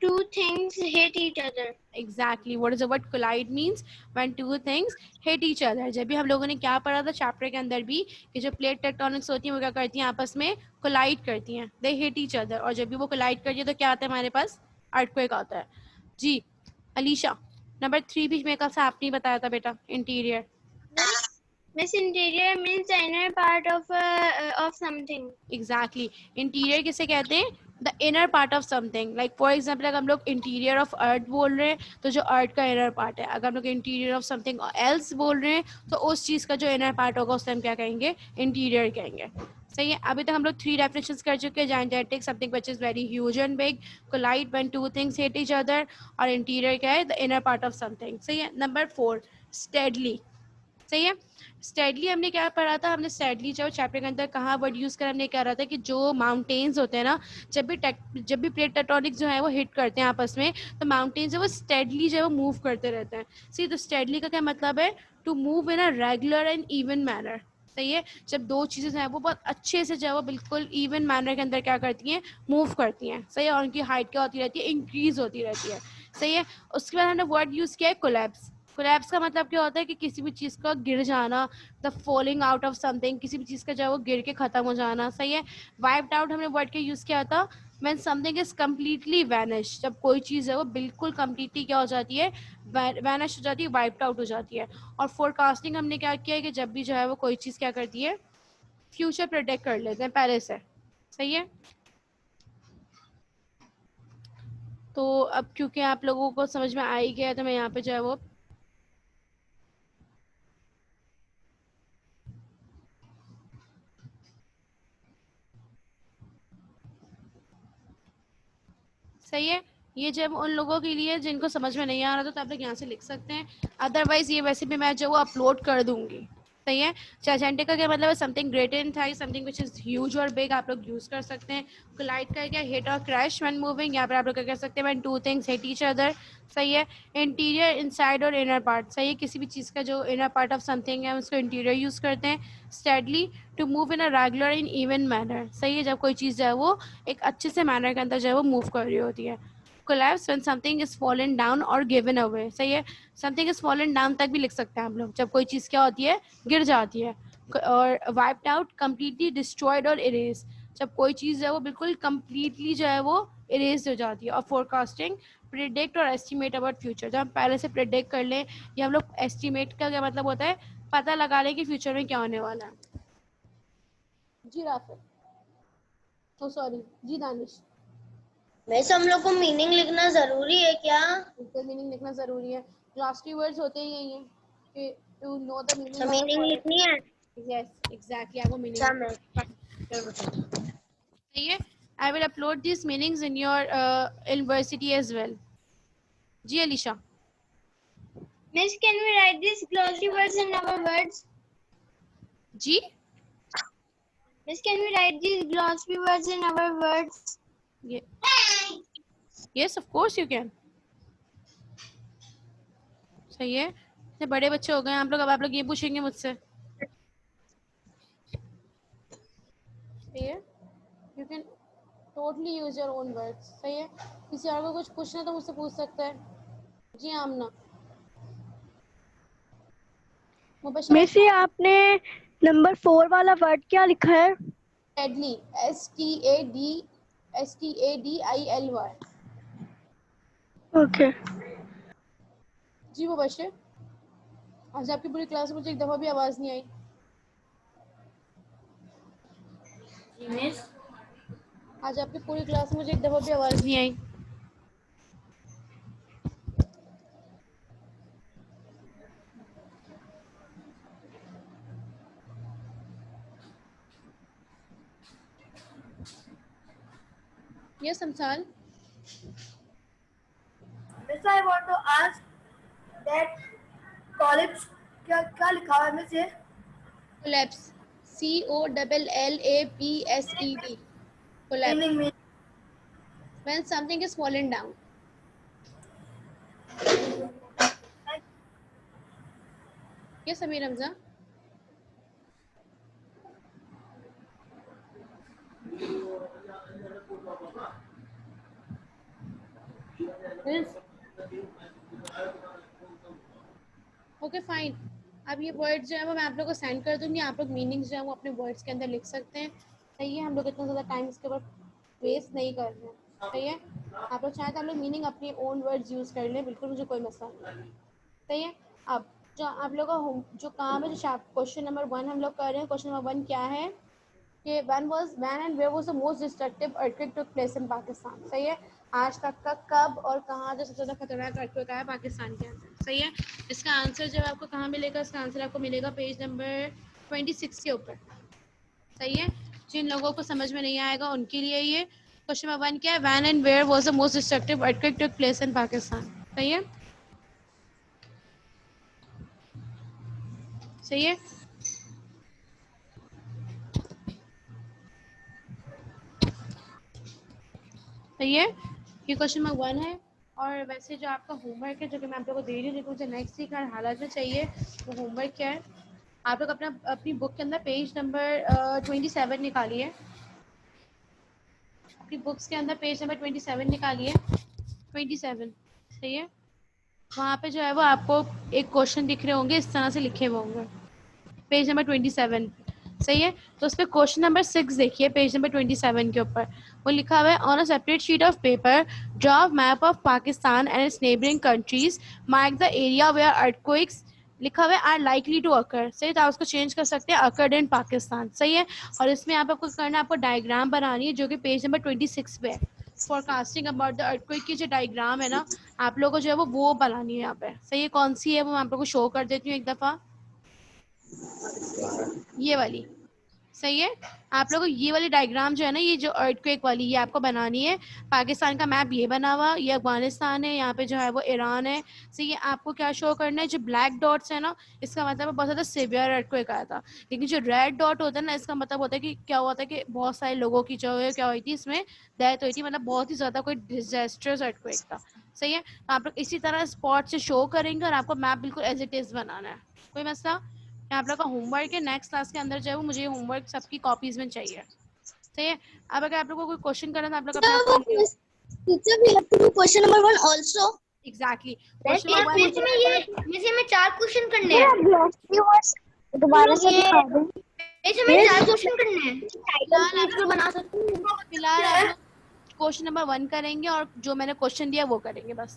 two things hit each other. Exactly what is the word collide means when two things hit each other. जब भी हम लोगों ने क्या पढ़ा था चैप्टर के अंदर भी कि जो प्लेट टेक्टोनिक्स होती हैं वो क्या करती हैं, आपस में कोलाइड करती हैं, दे हिट ईच अदर। और जब भी वो कोलाइड करती है तो क्या आता है हमारे पास? अर्थक्वेक आता है। जी अलीशा। नंबर 3 भी मेरे ख्याल से आपने ही बताया था बेटा, interior. Miss, interior means the inner part of something. Exactly interior किसे कहते हैं? The inner part of something. Like for example अगर हम लोग इंटीरियर ऑफ अर्थ बोल रहे हैं तो जो अर्थ का इनर पार्ट है। अगर हम लोग इंटीरियर ऑफ समथिंग एल्स बोल रहे हैं तो उस चीज़ का जो इनर पार्ट होगा उसे हम क्या कहेंगे? इंटीरियर कहेंगे। सही है। अभी तक हम लोग 3 डेफिनेशंस कर चुके हैं। Gigantic something which is very huge and big, collide when two things hit each other, और इंटीरियर क्या है? The inner part of something. सही है। Number 4 steadily. सही है। स्टेडली हमने क्या पढ़ा था? हमने स्टेडली जो चैप्टर के अंदर कहाँ वर्ड यूज कर हमने क्या रहा था कि जो माउंटेन्स होते हैं ना, जब भी प्लेट टेक्टोनिक्स जो है वो हिट करते हैं आपस में, तो माउंटेन्स जो वो स्टेडली जो है वो मूव करते रहते हैं। सी तो स्टेडली का क्या मतलब है? To move in a regular and even manner. सही है। जब दो चीज़ें जो है वो बहुत अच्छे से जो है वो बिल्कुल इवन मैनर के अंदर क्या करती हैं? मूव करती हैं। सही है। और उनकी हाइट क्या होती रहती है? इंक्रीज होती रहती है। सही है। उसके बाद हमने वर्ड यूज़ किया है कोलैप्स। कोलैप्स का मतलब क्या होता है कि किसी भी चीज़ का गिर जाना, the falling out of something, किसी भी चीज़ का जो है वो गिर के खत्म हो जाना। सही है। वाइप्ड आउट हमने वर्ड के यूज़ किया था when something is completely vanish. जब कोई चीज़ है वो बिल्कुल कम्प्लीटली क्या हो जाती है? वैनिश हो जाती है, वाइप्ड आउट हो जाती है। और फोरकास्टिंग हमने क्या किया है कि जब भी जो है वो कोई चीज़ क्या करती है? फ्यूचर प्रोटेक्ट कर लेते हैं पहले से। सही है। तो अब क्योंकि आप लोगों को समझ में आ ही गया है तो मैं यहाँ पे जो है वो सही है। ये जब उन लोगों के लिए जिनको समझ में नहीं आ रहा था तो आप लोग यहाँ से लिख सकते हैं, अदरवाइज ये वैसे भी मैं जो वो अपलोड कर दूंगी। सही है। जाइजेंटिक का क्या मतलब है? Something great in size, something which is huge और बिग, आप लोग यूज कर सकते हैं। कोलाइड का क्या? हिट और क्रैश व्हेन मूविंग, यहाँ पर आप लोग क्या कर सकते हैं? When two things hit each other. सही है। इंटीरियर इनसाइड और इनर पार्ट। सही है। किसी भी चीज़ का जो इनर पार्ट ऑफ समथिंग है उसको इंटीरियर यूज करते हैं। Steadily to move in a regular in even manner. सही है। जब कोई चीज़ जो है वो एक अच्छे से मैनर के अंदर जो है वो मूव कर रही होती है। collapse when something is fallen down or given away। सही है। something is fallen down तक भी लिख सकते हैं हम लोग, जब कोई चीज़ क्या होती है? गिर जाती है। और वाइप्ड आउट, कंप्लीटली डिस्ट्रॉयड और इरेज, जब कोई चीज़ है वो बिल्कुल कंप्लीटली जो है वो इरेज हो जाती है। और फोरकास्टिंग, प्रिडिक्ट और एस्टिमेट अबाउट फ्यूचर, जब हम पहले से प्रिडिक्ट कर लें, या हम लोग एस्टिमेट का क्या मतलब होता है, पता लगा लें कि फ्यूचर में क्या होने वाला है। जी राफिल, ओ सॉरी जी दानिश। वैसे हम लोग को मीनिंग लिखना जरूरी है क्या? बिल्कुल मीनिंग लिखना जरूरी है, लास्ट वर्ड्स होते ही यही हैं कि टू नो द अच्छा, मीनिंग ऑफ मीनिंग लिखनी है। यस एग्जैक्टली, आपको अच्छा मीनिंग मैं सही है। I will upload this meanings in your university as well. जी Alisha. Miss, can we write these glossary words in our words? जी Miss, can we write these glossary words in our words? Yes of course you can. सही है, इतने बड़े बच्चे हो गए आप लोग, अब आप लोग ये पूछेंगे मुझसे। सही है, you can totally use your own words. सही है, किसी और को कुछ पूछना तो मुझसे पूछ सकता है। जी आमना। मिस, ये आपने नंबर 4 वाला वर्ड क्या लिखा है? Deadly, STADILY। ओके। जी वो बच्चे, आज आपकी पूरी क्लास में मुझे एक दफा भी आवाज नहीं आई। मिस आज आपकी पूरी क्लास में मुझे एक दफा भी आवाज नहीं आई। Yes समसाल। Miss, I want to ask that collapse क्या क्या लिखा हुआ है मिस ये? Collapse, COLLAPSED, collapse, Meaning when something is fallen down। Yes Sameer Hamza. Okay fine, अब ये वर्ड्स जो है वो मैं आप लोग को सेंड कर दूंगी, आप लोग मीनिंग्स जो है वो अपने वर्ड्स के अंदर लिख सकते हैं। सही है, हम लोग इतना ज़्यादा टाइम इसके ऊपर वेस्ट नहीं कर रहे हैं। सही है, आप लोग चाहें तो आप लोग मीनिंग अपने ओन वर्ड्स यूज़ कर लें, बिल्कुल मुझे कोई मसला नहीं। सही है, अब जो आप लोग का जो काम है, जो क्वेश्चन नंबर 1 हम लोग कर रहे हैं, क्वेश्चन नंबर 1 क्या है कि when and where was the most destructive earthquake took place in Pakistan। सही है, आज तक का कब और कहाँ जो सबसे ज़्यादा खतरनाक earthquake आया पाकिस्तान के अंदर। सही है, इसका आंसर जब आपको कहाँ मिलेगा, इसका आंसर आपको मिलेगा पेज नंबर 26 के ऊपर। सही है, जिन लोगों को समझ में नहीं आएगा उनके लिए ये क्वेश्चन नंबर 1 क्या है, when and where was the most destructive earthquake took place in Pakistan। सही है, सही है, सही है, ये क्वेश्चन नंबर 1 है। और वैसे जो आपका होमवर्क है जो कि मैं आप लोगों को दे रही हूँ, लेकिन मुझे नेक्स्ट वीक हर हालत में चाहिए, वो होमवर्क क्या है, आप लोग अपनी बुक के अंदर पेज नंबर 27 निकालिए, अपनी बुक्स के अंदर पेज नंबर 27 निकालिए, 27। सही है, वहाँ पे जो है वो आपको एक क्वेश्चन दिख रहे होंगे, इस तरह से लिखे हुए होंगे, पेज नंबर 27। सही है, तो उस पर क्वेश्चन नंबर 6 देखिए, पेज नंबर 27 के ऊपर वो लिखा हुआ है, on a separate sheet of paper draw map of Pakistan and its neighbouring countries, mark the area where earthquakes लिखा हुआ है आर लाइकली टू अकर। सही, तो आप उसको चेंज कर सकते हैं, अकर्ड इन पाकिस्तान। सही है, और इसमें आप आपको करना है, आपको डायग्राम बनानी है जो कि पेज नंबर 26 पे है, फोरकास्टिंग अबाउट द अर्थक्वेक की जो डायग्राम है ना, आप लोगों को जो है वो बनानी है यहाँ पे। सही है, कौन सी है वो मैं आप लोगों को शो कर देती हूँ एक दफ़ा, ये वाली। सही है, आप लोगों को ये वाली डायग्राम जो है ना, ये जो अर्थक्वेक वाली, ये आपको बनानी है। पाकिस्तान का मैप ये बना हुआ, ये अफगानिस्तान है, यहाँ पे जो है वो ईरान है। सही है, आपको क्या शो करना है, जो ब्लैक डॉट्स है ना, इसका मतलब है बहुत ज़्यादा सीवियर अर्थक्वेक आया था, लेकिन जो रेड डॉट होता है ना, इसका मतलब होता है कि क्या हुआ था कि बहुत सारे लोगों की जो है क्या हुई थी, इसमें डेथ हुई थी, मतलब बहुत ही ज़्यादा कोई डिजास्टर्स अर्थक्वेक था। सही है, तो आप लोग इसी तरह स्पॉट से शो करेंगे और आपको मैप बिल्कुल एज इट इज़ बनाना है, कोई मसला। आप लोग का होमवर्क है, नेक्स्ट क्लास के अंदर जो है वो मुझे होमवर्क सबकी कॉपीज में चाहिए। सही है, अब अगर आप लोगों को कोई क्वेश्चन करना है तो आप लोग अपना Teacher, we have to do question number 1 also. Exactly miss में 4 क्वेश्चन करने हैं। Glossary words. दोबारा से दिखा दें। हमें 4 क्वेश्चन करने हैं। फिलहाल आप लोग बना सकते हैं। फिलहाल आप लोग क्वेश्चन नंबर 1 करेंगे और जो मैंने क्वेश्चन दिया वो करेंगे बस।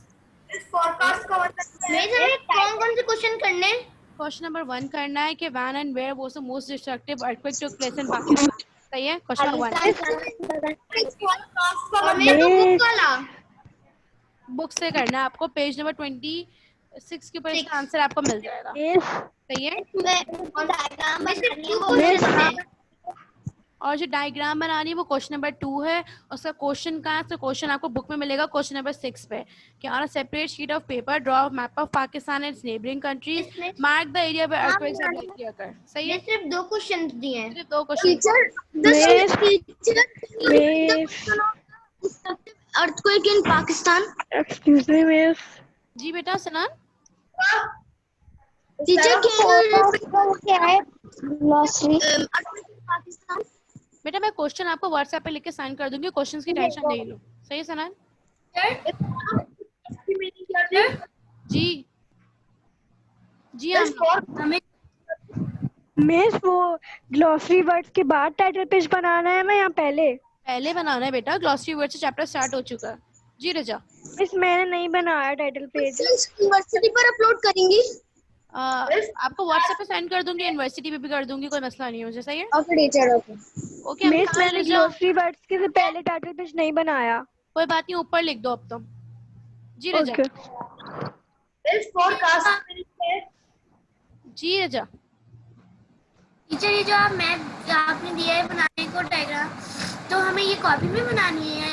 इस फोरकास्ट का मतलब क्या है? हमें कौन-कौन से क्वेश्चन करने हैं? क्वेश्चन नंबर 1 करना है कि when and where was the most destructive earthquake took place in Pakistan. सही है क्वेश्चन नंबर 1। इस फोरकास्ट का हमें तो बुक मिस वाला। बुक से करना है आपको, पेज नंबर 26 के ऊपर इसका आंसर आपको मिल जाएगा। मिस सही है। हमें सिर्फ 2 मिस क्वेश्चन हैं। और जो डायग्राम बनानी है वो क्वेश्चन नंबर 2 है। उसका क्वेश्चन का आंसर क्वेश्चन आपको बुक में मिलेगा क्वेश्चन नंबर 6 पे कि on a separate sheet of paper draw map of Pakistan and its neighbouring countries, mark the area where earthquakes have likely occur. सही है। ये सिर्फ 2 क्वेश्चन दिए हैं। सिर्फ 2 question. Miss earthquake in Pakistan. Excuse me miss. जी बेटा सनान। टीचर क्या है ग्लॉसरी? पाकिस्तान। बेटा मैं क्वेश्चन आपको व्हाट्सएप पे लिख के साइन कर दूंगी, क्वेश्चंस की टेंशन नहीं लो। सही है सनान। जी जी हमें मिस वो ग्लॉसरी वर्ड्स के बाद टाइटल पेज बनाना है ना या पहले? पहले बनाना है बेटा, ग्लॉसरी वर्ड से चैप्टर स्टार्ट हो चुका है। जी रजा। मिस मैंने नहीं बनाया टाइटल पेज। यूनिवर्सिटी पर अपलोड करेंगी। आपको व्हाट्सएप पे सेंड कर दूंगी, यूनिवर्सिटी पे भी कर दूंगी, कोई मसला नहीं है मुझे। सही है। Okay teacher okay. Okay miss मैंने ग्लॉसरी वर्ड्स के से पहले टाइटल पेज नहीं बनाया। कोई बात नहीं, ऊपर लिख दो अब तो। जी रजा। ओके इस फोरकास्ट में जी रजा। टीचर ये जो आप मैप आपने दिया है बनाने को डायग्राम, तो हमें ये कॉपी में बनानी है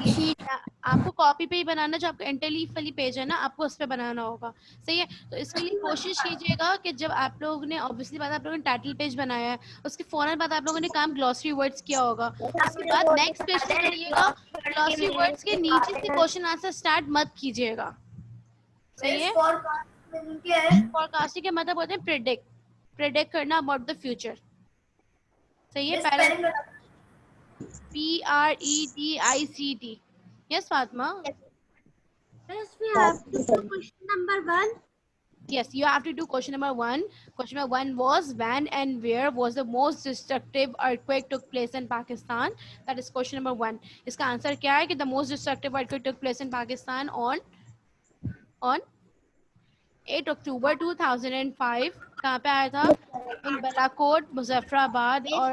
शीट? आपको कॉपी पे ही बनाना, जो आपका इंटरलीफ वाली पेज है ना आपको उस पे बनाना होगा। सही है। तो इसके लिए कोशिश कीजिएगा कि जब आप लोगों ने ऑब्वियसली बात आप लोगों ने टाइटल पेज बनाया है, उसके फौरन बाद आप लोगों ने काम ग्लॉसरी वर्ड्स किया होगा। उसके बाद नेक्स्ट पेज पे करिएगा, ग्लॉसरी वर्ड्स के नीचे से क्वेश्चन आंसर स्टार्ट मत कीजिएगा। सही है। फोरकास्ट में क्या है? फोरकास्टिंग के मतलब होते हैं प्रेडिक्ट करना अबाउट द फ्यूचर। सही है। इस पहले spelling PREDICT। Yes Fatima. Yes, we have to do question number 1. Yes, you have to do question number 1. Question number 1 was when and where was the most destructive earthquake took place in Pakistan? That is question number 1. इसका answer क्या है कि the most destructive earthquake took place in Pakistan on 8 October 2005. कहाँ पे आया था? इन बालाकोट, मुजफ्फराबाद और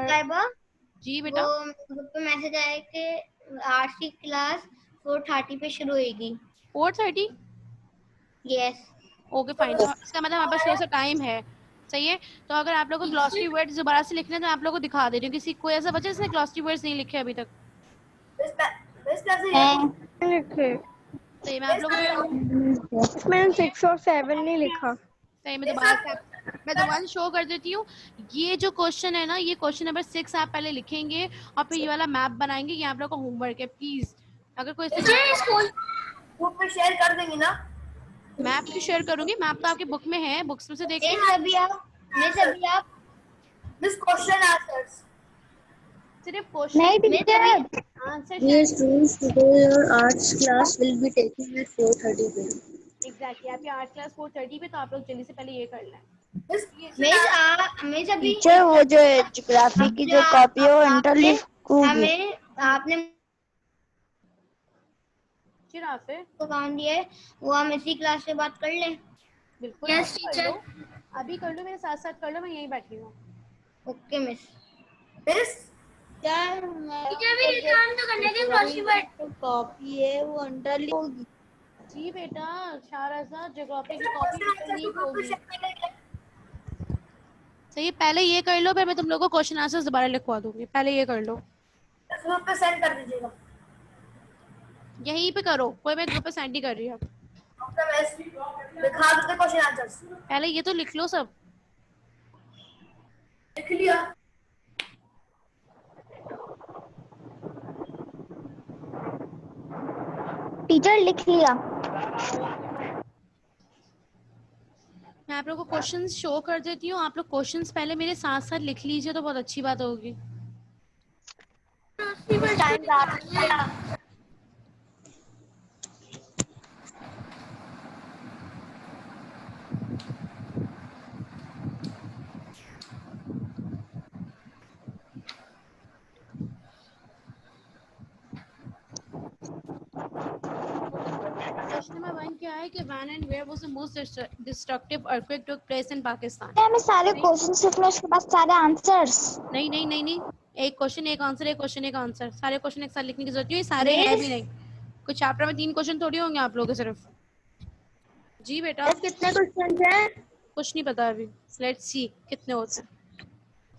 जी बेटा। वो ग्रुप पे मैसेज आया कि आर्ट्स की क्लास 4:30 पे शुरू होगी। 4:30। यस। Okay fine. तो इसका मतलब हमारे पास थोड़ा सा टाइम है। सही है। तो अगर आप लोगों को ग्लॉसरी वर्ड्स दोबारा से लिखने हैं तो आप लोगों को दिखा दे रही हूँ। किसी कोई ऐसा बच्चा जिसने ग्लॉसरी वर्ड्स नहीं लिखे अभी तक? लिखे सही में आप लोगों को मैंने 6 और 7 नहीं लिखा। सही में दोबारा शो कर देती हूँ। ये जो क्वेश्चन है ना, ये क्वेश्चन नंबर 6 आप पहले लिखेंगे और फिर ये वाला मैप बनाएंगे। ये आप लोग का होमवर्क है। प्लीज अगर कोई ग्रुप में शेयर कर देंगी ना? मैप भी शेयर करूंगी। मैप तो आपकी बुक में है, बुक्स में से देखिए। This question answers. सिर्फ क्वेश्चन नहीं teacher. Answer Yes, students, today your arts class will be taken at 4:30 p.m. Exactly आपकी आर्ट क्लास 4:30 पे, तो आप लोग जल्दी से पहले ये करना है। टीचर वो जो ज्योग्राफी की जो कॉपी है वो इंटरलीफ होगी। हमें आपने फिर तो काम दिया है वो हम इसी क्लास से बात कर लें। बिल्कुल। Yes, teacher. अभी कर लो, मेरे साथ साथ कर लो, मैं यहीं बैठी हूँ। Okay miss. टीचर मेरे काम तो करने के ग्लॉसरी वर्ड कॉपी है वो इंटरलीफ होगी। जी बेटा शाहराजा, ज्योग्राफी की कॉपी लीक होगी। सही, पहले ये कर लो, फिर मैं तुम लोगों को क्वेश्चन आंसर्स दोबारा लिखवा दूंगी। पहले ये कर लो। ग्रुप पे सेंड कर दीजिएगा। यहीं पे करो, कोई मैं ग्रुप पे सेंड ही कर रही हूँ। दिखा दो क्वेश्चन आंसर्स। पहले ये तो लिख लो सब। लिख लिया। टीचर लिख लिया। मैं आप लोगों को क्वेश्चंस शो कर देती हूँ। आप लोग क्वेश्चंस पहले मेरे साथ साथ लिख लीजिए तो बहुत अच्छी बात होगी। नंबर 1 क्या है कि when and where was the most destructive earthquake took place in Pakistan. हमें सारे क्वेश्चन लिखने उसके बाद सारे आंसर्स। नहीं नहीं नहीं नहीं, एक क्वेश्चन एक आंसर, एक क्वेश्चन एक आंसर, सारे क्वेश्चन एक साथ लिखने की जरूरत नहीं है, सारे हैं भी नहीं। कुछ चैप्टर में 3 क्वेश्चन थोड़ी होंगे आप लोगों के सिर्फ। जी बेटा कितने क्वेश्चन हैं? कुछ नहीं पता अभी, लेट्स सी कितने होते हैं।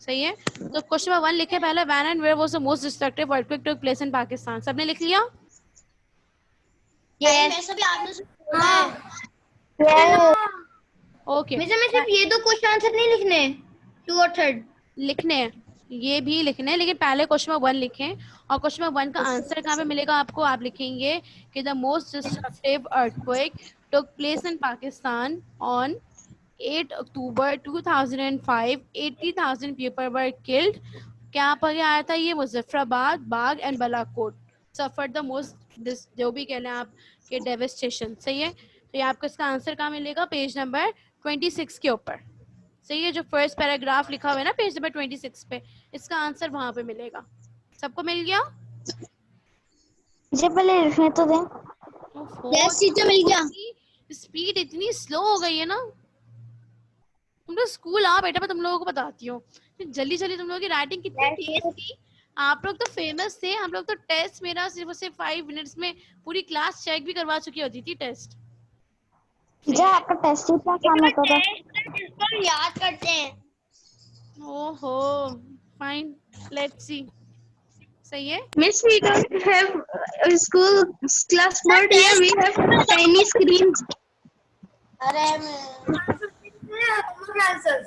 सही है, तो क्वेश्चन नंबर 1 लिखे पहले, when and where was the most destructive earthquake took place in Pakistan. सबने लिख लिया? वैसे भी आपने बोला है। ओके मिस हमें सिर्फ ये 2 क्वेश्चन आंसर नहीं लिखने, 2 और 3 लिखने हैं, ये भी लिखने हैं, लेकिन पहले क्वेश्चन नंबर 1 लिखें। और क्वेश्चन नंबर 1 का आंसर कहाँ पे मिलेगा आपको? आप लिखेंगे कि the most destructive earthquake took place in Pakistan on 8 October 2005, 80,000 people were killed. क्या पर आया था ये? Muzaffarabad, Bagh and Balakot suffer the most, जो भी कह लें आप के डेविस्टेशन। सही है, तो ये आपको इसका आंसर कहाँ मिलेगा? पेज नंबर 26 के ऊपर। सही है, जो फर्स्ट पैराग्राफ लिखा हुआ है ना पेज नंबर 26 पे, इसका आंसर वहां पे मिलेगा। सबको मिल गया? मुझे पहले लिखने तो दें। यस टीचर मिल गया। स्पीड इतनी स्लो हो गई है ना। तुम लोग स्कूल आओ बेटा, मैं तुम लोगों को बताती हूँ जल्दी जल्दी तुम लोगों की राइटिंग कितनी तेज थी। आप लोग तो फेमस थे, हम लोग तो टेस्ट मेरा सिर्फ 5 मिनट्स में पूरी क्लास चेक भी करवा चुकी होती थी टेस्ट। मुझे आपका टेस्ट ही क्या काम होता था? हम याद करते हैं। ओहो फाइन, लेट्स सी। सही है, Miss, we don't have school class board here. We have tiny screens. अरे आंसर्स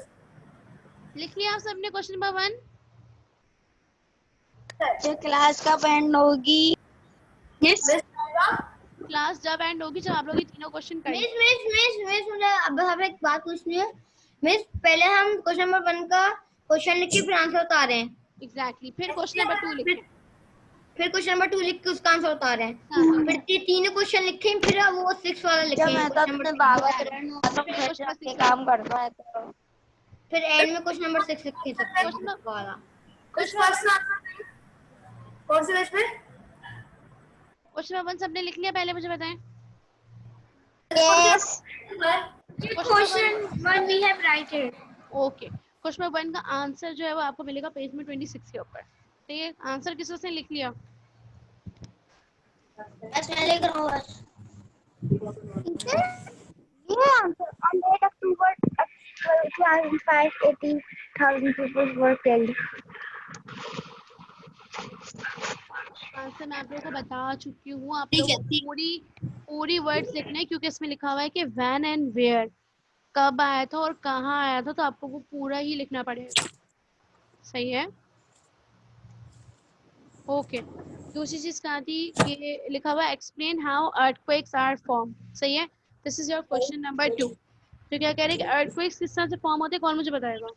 लिख लिया आप सबने क्वेश्चन नंबर 1? जो क्लास का एंड होगी। Yes. क्लास जब एंड होगी जब आप लोग ये तीनों क्वेश्चन करेंगे। मिस मुझे अब हम एक बात पूछनी है। मिस पहले हम क्वेश्चन नंबर 1 का क्वेश्चन लिख के फिर आंसर उतारे हैं, एग्जैक्टली, फिर क्वेश्चन नंबर 2 लिखें। फिर क्वेश्चन नंबर 2 लिख के उसका आंसर उतारे हैं, हाँ, फिर तीनों क्वेश्चन लिखे, फिर वो 6 वाला लिखे जब हैं, मैं तो क्वेश्चन अपने नंबर बाबा 6, के काम करता है तो फिर एंड में क्वेश्चन नंबर 6 लिख सकते हैं क्वेश्चन वाला। कौन से पेज पे? क्वेश्चन नंबर 1 सबने लिख लिया? पहले मुझे बताएं। Yes question 1 we have writed. Okay, question number 1 का आंसर जो है वो आपको मिलेगा पेज में 26 के ऊपर। ठीक है, आंसर किस ने लिख लिया? बस मैं लिख रहा हूँ बस। ये answer on 8 October 2005, 80,000 people were killed. Answer मैं आप लोगों को बता चुकी हूँ। आप लोगों को पूरी वर्ड्स लिखने हैं, क्योंकि इसमें लिखा हुआ है कि व्हेन एंड वेयर, कब आया था और कहाँ आया था, तो आपको वो पूरा ही लिखना पड़ेगा। सही है, ओके। दूसरी चीज कहा थी कि लिखा हुआ explain how earthquakes are form. सही है, this is your question number 2। तो क्या कह रहे हैं कि अर्थक्वेक्स किस तरह से फॉर्म होते हैं, कौन मुझे बताएगा?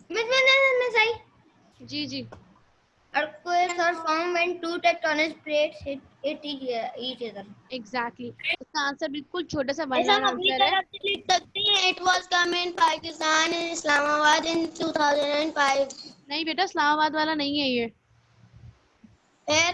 मैंने सही। जी जी, Earthquakes are formed when 2 tectonic plates hit each other. Exactly. इसका आंसर बिल्कुल छोटा सा ऐसा वन हम अपनी आंसर है। तरफ से लिख सकते हैं। It was come in Pakistan in Islamabad in 2005. नहीं बेटा, इस्लामाबाद वाला नहीं है ये, फिर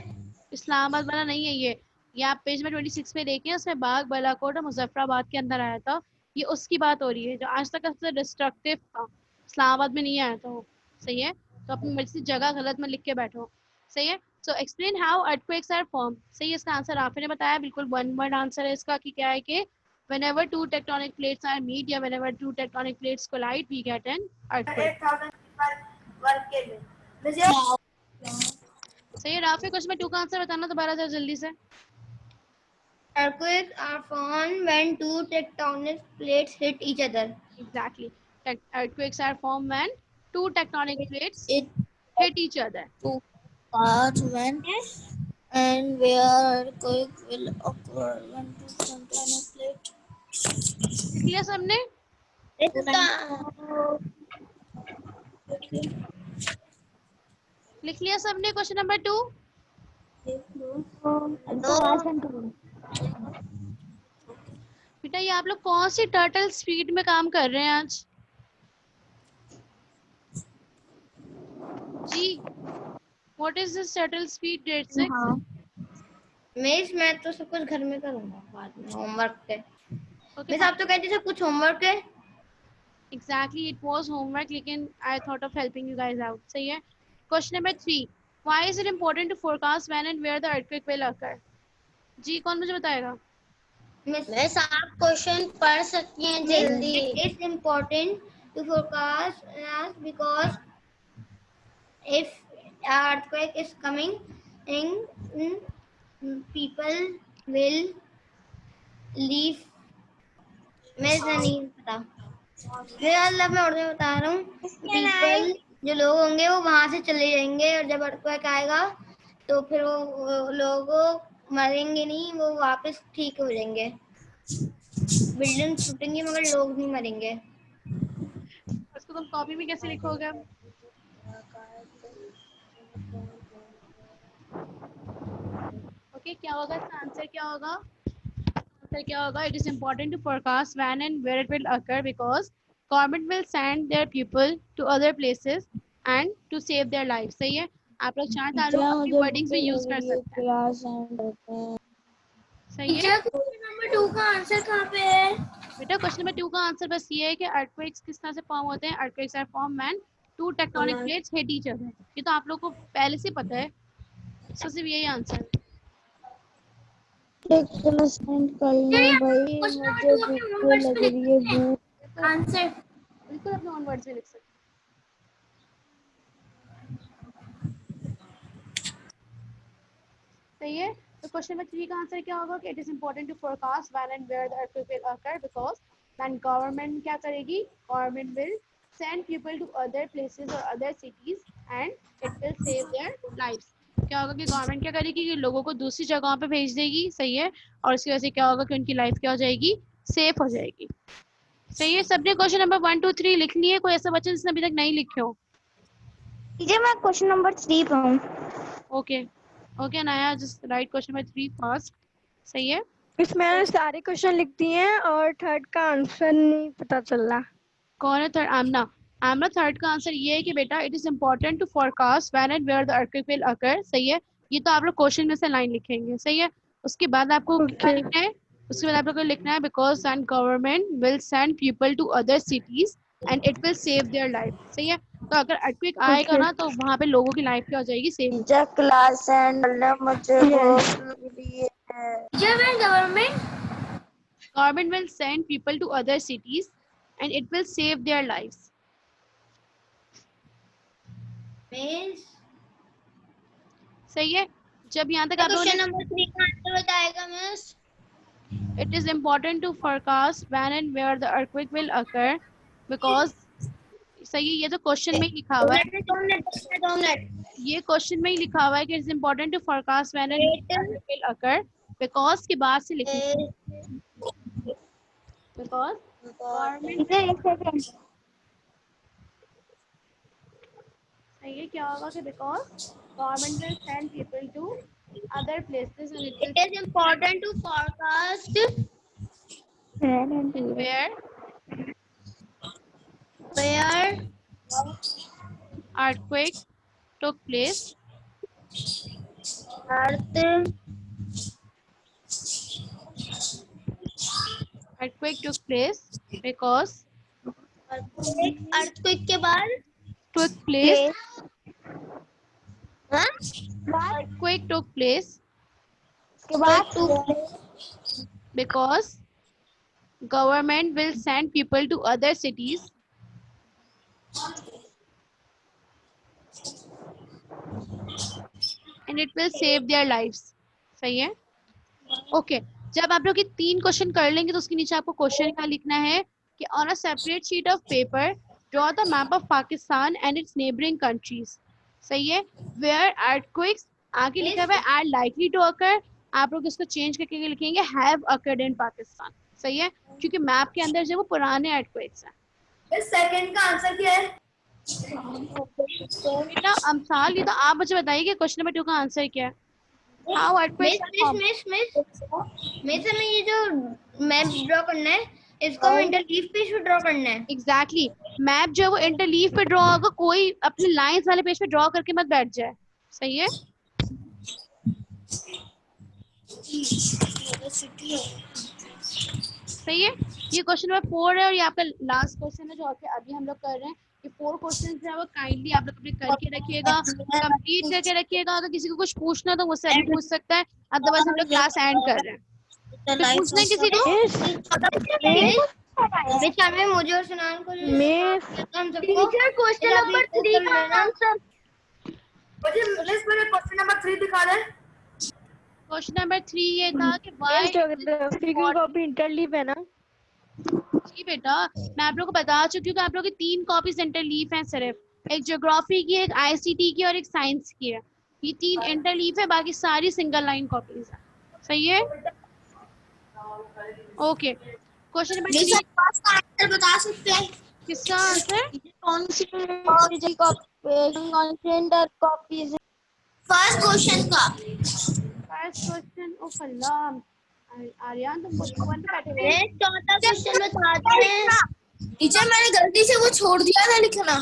इस्लामाबाद वाला नहीं है ये आप पेज में 26 में देखें, उसमें बाग, बालाकोट और मुजफ्फराबाद के अंदर आया था। ये उसकी बात हो रही है जो आज तक का सबसे डिस्ट्रक्टिव था, इस्लामाबाद में नहीं आया था वो। सही है, तो अपनी मर्जी से जगह गलत में लिख के बैठो। सही है, so explain how earthquakes are form. सही है, इसका आंसर आपने बताया, बिल्कुल 1 वर्ड आंसर है इसका कि क्या है कि whenever 2 tectonic plates are meet या whenever 2 tectonic plates collide we get an earthquake। 8,000 वर्ग के लिए मुझे सही है, राफी क्वेश्चन में 2 का आंसर बताना दोबारा जरा जल्दी से। Earthquakes are formed when 2 tectonic plates hit each other. Exactly, earthquakes are formed when 2 tectonic plates hit each other. Parts when and where earthquake will occur when 2 tectonic plates. लिख लिया सबने? लिख लिया सबने क्वेश्चन नंबर 2? बेटा ये आप लोग कौन सी टर्टल स्पीड में काम कर रहे हैं आज? जी, what is this turtle speed? 6 miss मैं तो सब कुछ घर में करूंगा बाद में होमवर्क पे। ओके मिस आप तो कहती सब कुछ होमवर्क है। exactly it was homework लेकिन I thought of helping you guys out. सही है. Question number 3. Why is it important to forecast when and where the earthquake will occur? जी कौन मुझे बताएगा? मिस आप क्वेश्चन पढ़ सकती हैं जल्दी। It's important to forecast because if earthquake is coming, people will leave. मैं नहीं पता। मैं उर्दू में बता रहा हूँ। पीपल जो लोग होंगे वो वहां से चले जाएंगे और जब अर्थक्वेक आएगा तो फिर वो लोग मरेंगे नहीं, वो वापस ठीक हो जाएंगे। बिल्डिंग टूटेंगी मगर लोग नहीं मरेंगे। उसको तुम कॉपी में कैसे लिखोगे? ओके क्या होगा इसका आंसर क्या होगा? आंसर क्या होगा? It is important to forecast when and where it will occur because government will send their people to other places and to save their life. सही है. आप लोग चाहें तो अपनी वर्डिंग्स भी यूज कर सकते हैं. सही है. नंबर 2 का आंसर कहाँ पे है? बेटा क्वेश्चन नंबर 2 का आंसर बस ये है कि अर्थक्वेक्स किस तरह से फॉर्म होते हैं. Earthquakes are form when two tectonic plates hit each other. ये तो आप लोग को पहले से पता है. सो सिर्फ यही आंसर है. आंसर बिल्कुल अपने ओन वर्ड्स में लिख सकते हैं. सही है. तो क्वेश्चन नंबर 3 का आंसर क्या होगा कि it is important to forecast when and where the earthquake will occur because then government क्या करेगी? Government will send people to other places और other cities and it will save their lives. क्या होगा कि government क्या करेगी कि लोगों को दूसरी जगहों पे भेज देगी. सही है. और इसकी वजह से क्या होगा कि उनकी लाइफ क्या हो जाएगी? सेफ हो जाएगी. सही है. सबने क्वेश्चन नंबर 1 2 3 लिख लिए? कोई ऐसा बच्चा जिसने अभी तक नहीं लिखे हो? टीचर मैं क्वेश्चन नंबर 3 पे हूँ। ओके ओके नाया just right question number 3 first. सही है. इसमें सारे क्वेश्चन लिख दिए हैं और थर्ड का आंसर नहीं पता चल रहा. कौन है थर्ड? आमना. आमना थर्ड का आंसर ये है कि बेटा it is important to forecast when and where the earthquake will occur. सही है. ये तो आप लोग क्वेश्चन में से लाइन लिखेंगे. सही है. उसके बाद आपको क्या लिखना है? उसके बाद आप लोग को लिखना है because and government will send people to other cities and it will save their life. सही है. तो अगर अर्थक्वेक आएगा ना तो वहाँ पे लोगों की लाइफ क्या हो जाएगी? सेफ. टीचर क्लास एंड मुझे Government will send people to other cities and it will save their lives. सही है. जब यहाँ तक आप लोगों क्वेश्चन नंबर 3 का आंसर बताएगा miss. it is important to forecast when and where the earthquake will occur because सही है. ये तो क्वेश्चन में ही लिखा हुआ है. 2 मिनट ये क्वेश्चन में ही लिखा हुआ है कि it's important to forecast when and where the earthquake will occur because के बाद से लिखना बिकॉज गवर्नमेंट. सही है. क्या होगा कि because government will send people to other places and it It is important to forecast will where earthquake took place because earthquake के बाद took place earthquake took place के बाद because government will send people to other cities and it will save their lives. सही है. Okay जब आप लोग ये 3 क्वेश्चन कर लेंगे तो उसके नीचे आपको क्वेश्चन क्या लिखना है कि on a separate sheet of paper draw the map of Pakistan and its neighbouring countries. सही है. वेयर अर्थक्वेक्स आगे लिखा हुआ है आर लाइकली टू अकर. आप लोग इसको चेंज करके लिखेंगे हैव अकर्ड इन पाकिस्तान. सही है. क्योंकि मैप के अंदर जो वो पुराने अर्थक्वेक्स हैं. सेकंड का आंसर क्या है? बेटा अमसाल ये तो आप मुझे बताइए कि क्वेश्चन नंबर 2 का आंसर क्या है? हाउ अर्थक्वेक्स मिस हमें ये जो मैप ड्रॉ करना है इसको इंटरलीफ पे ड्रॉ करना है. एग्जैक्टली. मैप जो है वो इंटरलीफ पे ड्रॉ होगा. कोई अपने लाइंस वाले पेज पे ड्रॉ करके मत बैठ जाए. सही है. सही है। ये क्वेश्चन नंबर 4 है और ये आपका लास्ट क्वेश्चन है जो अभी हम लोग कर रहे हैं। ये 4 क्वेश्चन जो है वो काइंडली आप लोग अपने करके रखिएगा, कंप्लीट करके रखिएगा। अगर किसी को कुछ पूछना तो मुझसे अभी पूछ सकता है, अदरवाइज हम लोग क्लास एंड कर रहे हैं। तो पूछना है किसी को? मुझे और सुनान को टीचर क्वेश्चन नंबर 3 का आंसर मुझे क्वेश्चन नंबर 3 दिखा दे। क्वेश्चन नंबर 3 ये था कि व्हाई ज्योग्राफी की कॉपी इंटरलीव है ना? जी बेटा, मैं आप लोगों को बता चुकी हूँ कि आप लोगों की 3 कॉपीज इंटरलीफ हैं सिर्फ, एक ज्योग्राफी की, एक आईसीटी की और एक साइंस की है। ये 3 इंटरलीफ है, बाकी सारी सिंगल लाइन कॉपीज है। सही है, ओके। क्वेश्चन नंबर 3 आंसर बता सकते हैं? किसका आंसर? कौन सी कॉपीज? फर्स्ट क्वेश्चन का। फर्स्ट क्वेश्चन, ओ अल्लाह आर्यन तुम वन पे बैठे हुए। चौथा क्वेश्चन बताते हैं। टीचर मैंने गलती से वो छोड़ दिया था लिखना।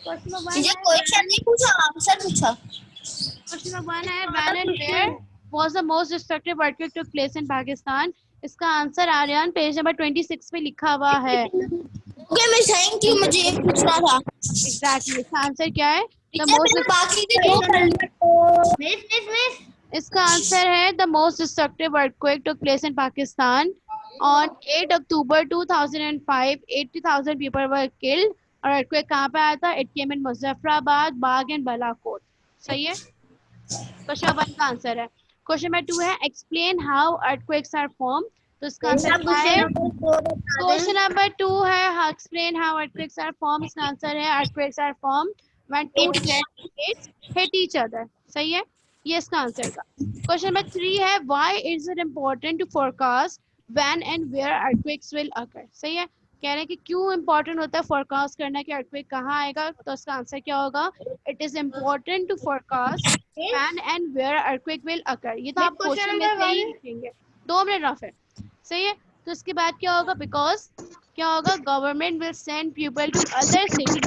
क्वेश्चन नंबर 1 टीचर क्वेश्चन नहीं पूछा, आंसर पूछा। क्वेश्चन नंबर 1 है when and where was the most destructive earthquake took place in Pakistan. इसका आंसर आर्यन पेज नंबर 26 पे लिखा हुआ है। ओके मिस, थैंक यू, मुझे ये पूछना था। एग्जैक्टली, इसका आंसर क्या है? द टीचर मोस्ट मैंने बाकी के दो कर लिए। मिस इसका आंसर है the most destructive earthquake took place in Pakistan on 8 October 2005। 80,000 people were killed. और अर्थक्वेक कहाँ पे आया था? It came in Muzaffarabad, Bagh and Balakot. सही है, क्वेश्चन 1 का आंसर है। क्वेश्चन नंबर 2 है explain how earthquakes are form. तो इसका आंसर क्या है? क्वेश्चन नंबर 2 है explain how earthquakes are form. इसका आंसर है earthquakes are form when two plates hit each other. सही है, ये इसका आंसर था। क्वेश्चन नंबर 3 है why is it important to forecast when and where earthquakes will occur. सही है, कह रहे हैं कि क्यों इंपॉर्टेंट होता है फोरकास्ट करना कि अर्थक्वेक कहाँ आएगा। तो इसका आंसर क्या होगा? It is important to forecast when and where earthquake will occur. ये तो आप क्वेश्चन में से ही लिखेंगे। 2 मिनट राफे। सही है, तो इसके बाद क्या होगा? बिकॉज क्या होगा? Government will send people to other cities,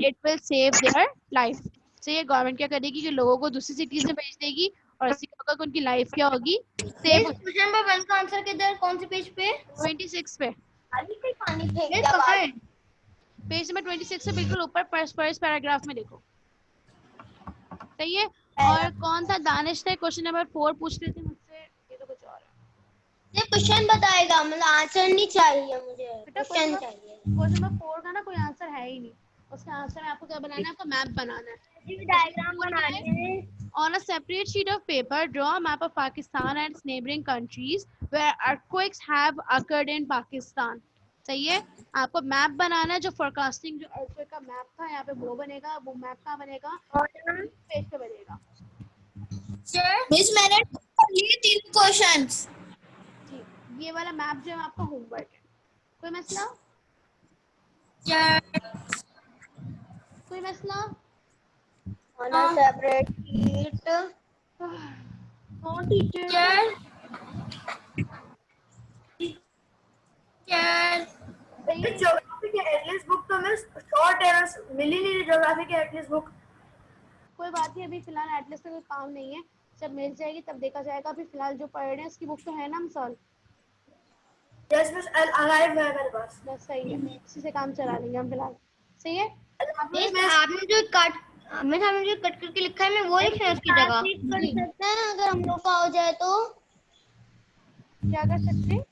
it will save their life. सही है, गवर्नमेंट क्या करेगी कि लोगों को दूसरी सिटीज में भेज देगी और इससे क्या होगा कि उनकी लाइफ क्या होगी? सेव। क्वेश्चन नंबर 1 का आंसर किधर, कौन से पेज पे? 26 पे, पानी फेंक दिया। पेज नंबर 26 से बिल्कुल ऊपर फर्स्ट पैराग्राफ में देखो। सही है, और कौन था? दानिश ने क्वेश्चन नंबर 4 पूछ रहे थे मुझसे, ये तो कुछ और है। ये क्वेश्चन बताएगा, मतलब आंसर नहीं चाहिए मुझे, बेटा क्वेश्चन चाहिए। क्वेश्चन नंबर 4 का ना कोई आंसर है ही नहीं। उसका आंसर आपको क्या बनाना है? आपको मैप बनाना है। डायग्राम बनाने हैं। On a separate sheet of paper, draw a map of Pakistan and its neighboring countries where earthquakes have occurred in Pakistan. सही है, आपको मैप बनाना है। जो फोरकास्टिंग जो अर्थक्वेक का मैप था यहाँ पे वो बनेगा। वो मैप कहाँ बनेगा? पेज पे बनेगा। मिस मैंने कर लिए 3 क्वेश्चंस। ठीक, ये वाला मैप जो है आपका होमवर्क है। कोई मसला? कोई मसला? On a separate sheet. हाँ टीचर। ज्योग्राफी के एटलीस्ट बुक तो मिस शॉर्ट है, मिली नहीं ज्योग्राफी के एटलीस्ट बुक। कोई बात नहीं, अभी फिलहाल एटलीस्ट का कोई काम नहीं है, जब मिल जाएगी तब देखा जाएगा। अभी फिलहाल जो पढ़ रहे हैं उसकी बुक तो है ना हम सॉल्व। यस मिस, अलाइव है मेरे पास। बस सही है, इसी से काम चला लेंगे हम फिलहाल। सही है, आपने जो कट करके लिखा है, मैं वो लिखना है उसकी जगह। कर सकते हैं अगर हम लोग का हो जाए तो। क्या कर सकते हैं?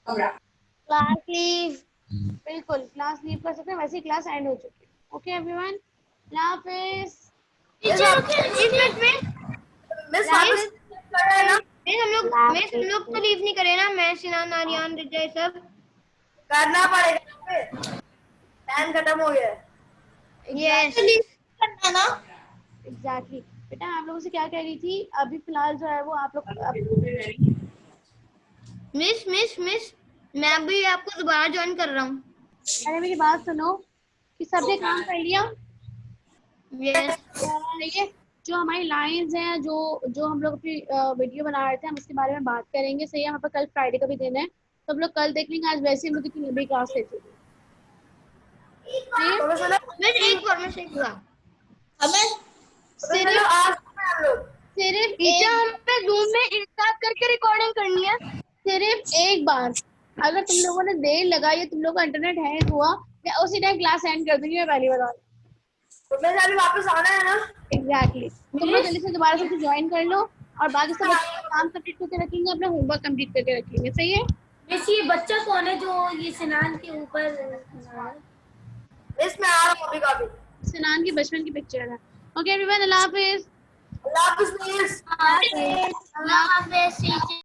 Class leave. बिल्कुल क्लास लीव कर सकते हैं, वैसे ही क्लास एंड हो चुकी है। ओके एवरीवन, अल्लाह हाफिज़। मिस वापस करना है ना, हम लोग तो लीव नहीं करे ना, मैं सिनान आर्यन रिजय सब करना पड़ेगा। टाइम खत्म हो गया है। यस करना ना। एग्जैक्टली बेटा, आप लोगों से क्या कह रही थी? अभी फिलहाल जो है वो आप लोग मिस मैं भी आपको दोबारा ज्वाइन कर रहा हूँ। अरे मेरी बात सुनो कि सबने काम कर लिया। यस देखिए, जो हमारी लाइंस हैं, जो हम लोग अपनी वीडियो बना रहे थे, हम उसके बारे में बात करेंगे। सही है, हमारे पास कल फ्राइडे का भी दिन है, तो हम लोग कल देख लेंगे। आज वैसे हम लोग कितनी लंबी क्लास लेते हैं। एक बार में सीखूंगा। हमें सिर्फ आज हम लोग सिर्फ एक हमें जूम में एक साथ करके रिकॉर्डिंग करनी है? सिर्फ एक बार। अगर तुम लोगों ने देर लगाई या तुम लोगों का इंटरनेट हैंग हुआ, मैं उसी टाइम क्लास एंड कर दूंगी, मैं पहली बता रही तो मैं अभी वापस आना है ना? हूँ। एग्जैक्टली, तुम लोग जल्दी से दोबारा से ज्वाइन कर लो और बाकी सब अपना काम कंप्लीट करके रखेंगे, अपना होमवर्क कंप्लीट करके रखेंगे। सही है? मिस ये बच्चा कौन है जो ये सिनान के ऊपर मिस मैं आ रहा हूँ अभी का अभी। सिनान की बचपन की पिक्चर है। ओके एवरीवन, अल्लाह हाफिज। अल्लाह हाफिज मिस। अल्लाह हाफिज टीचर।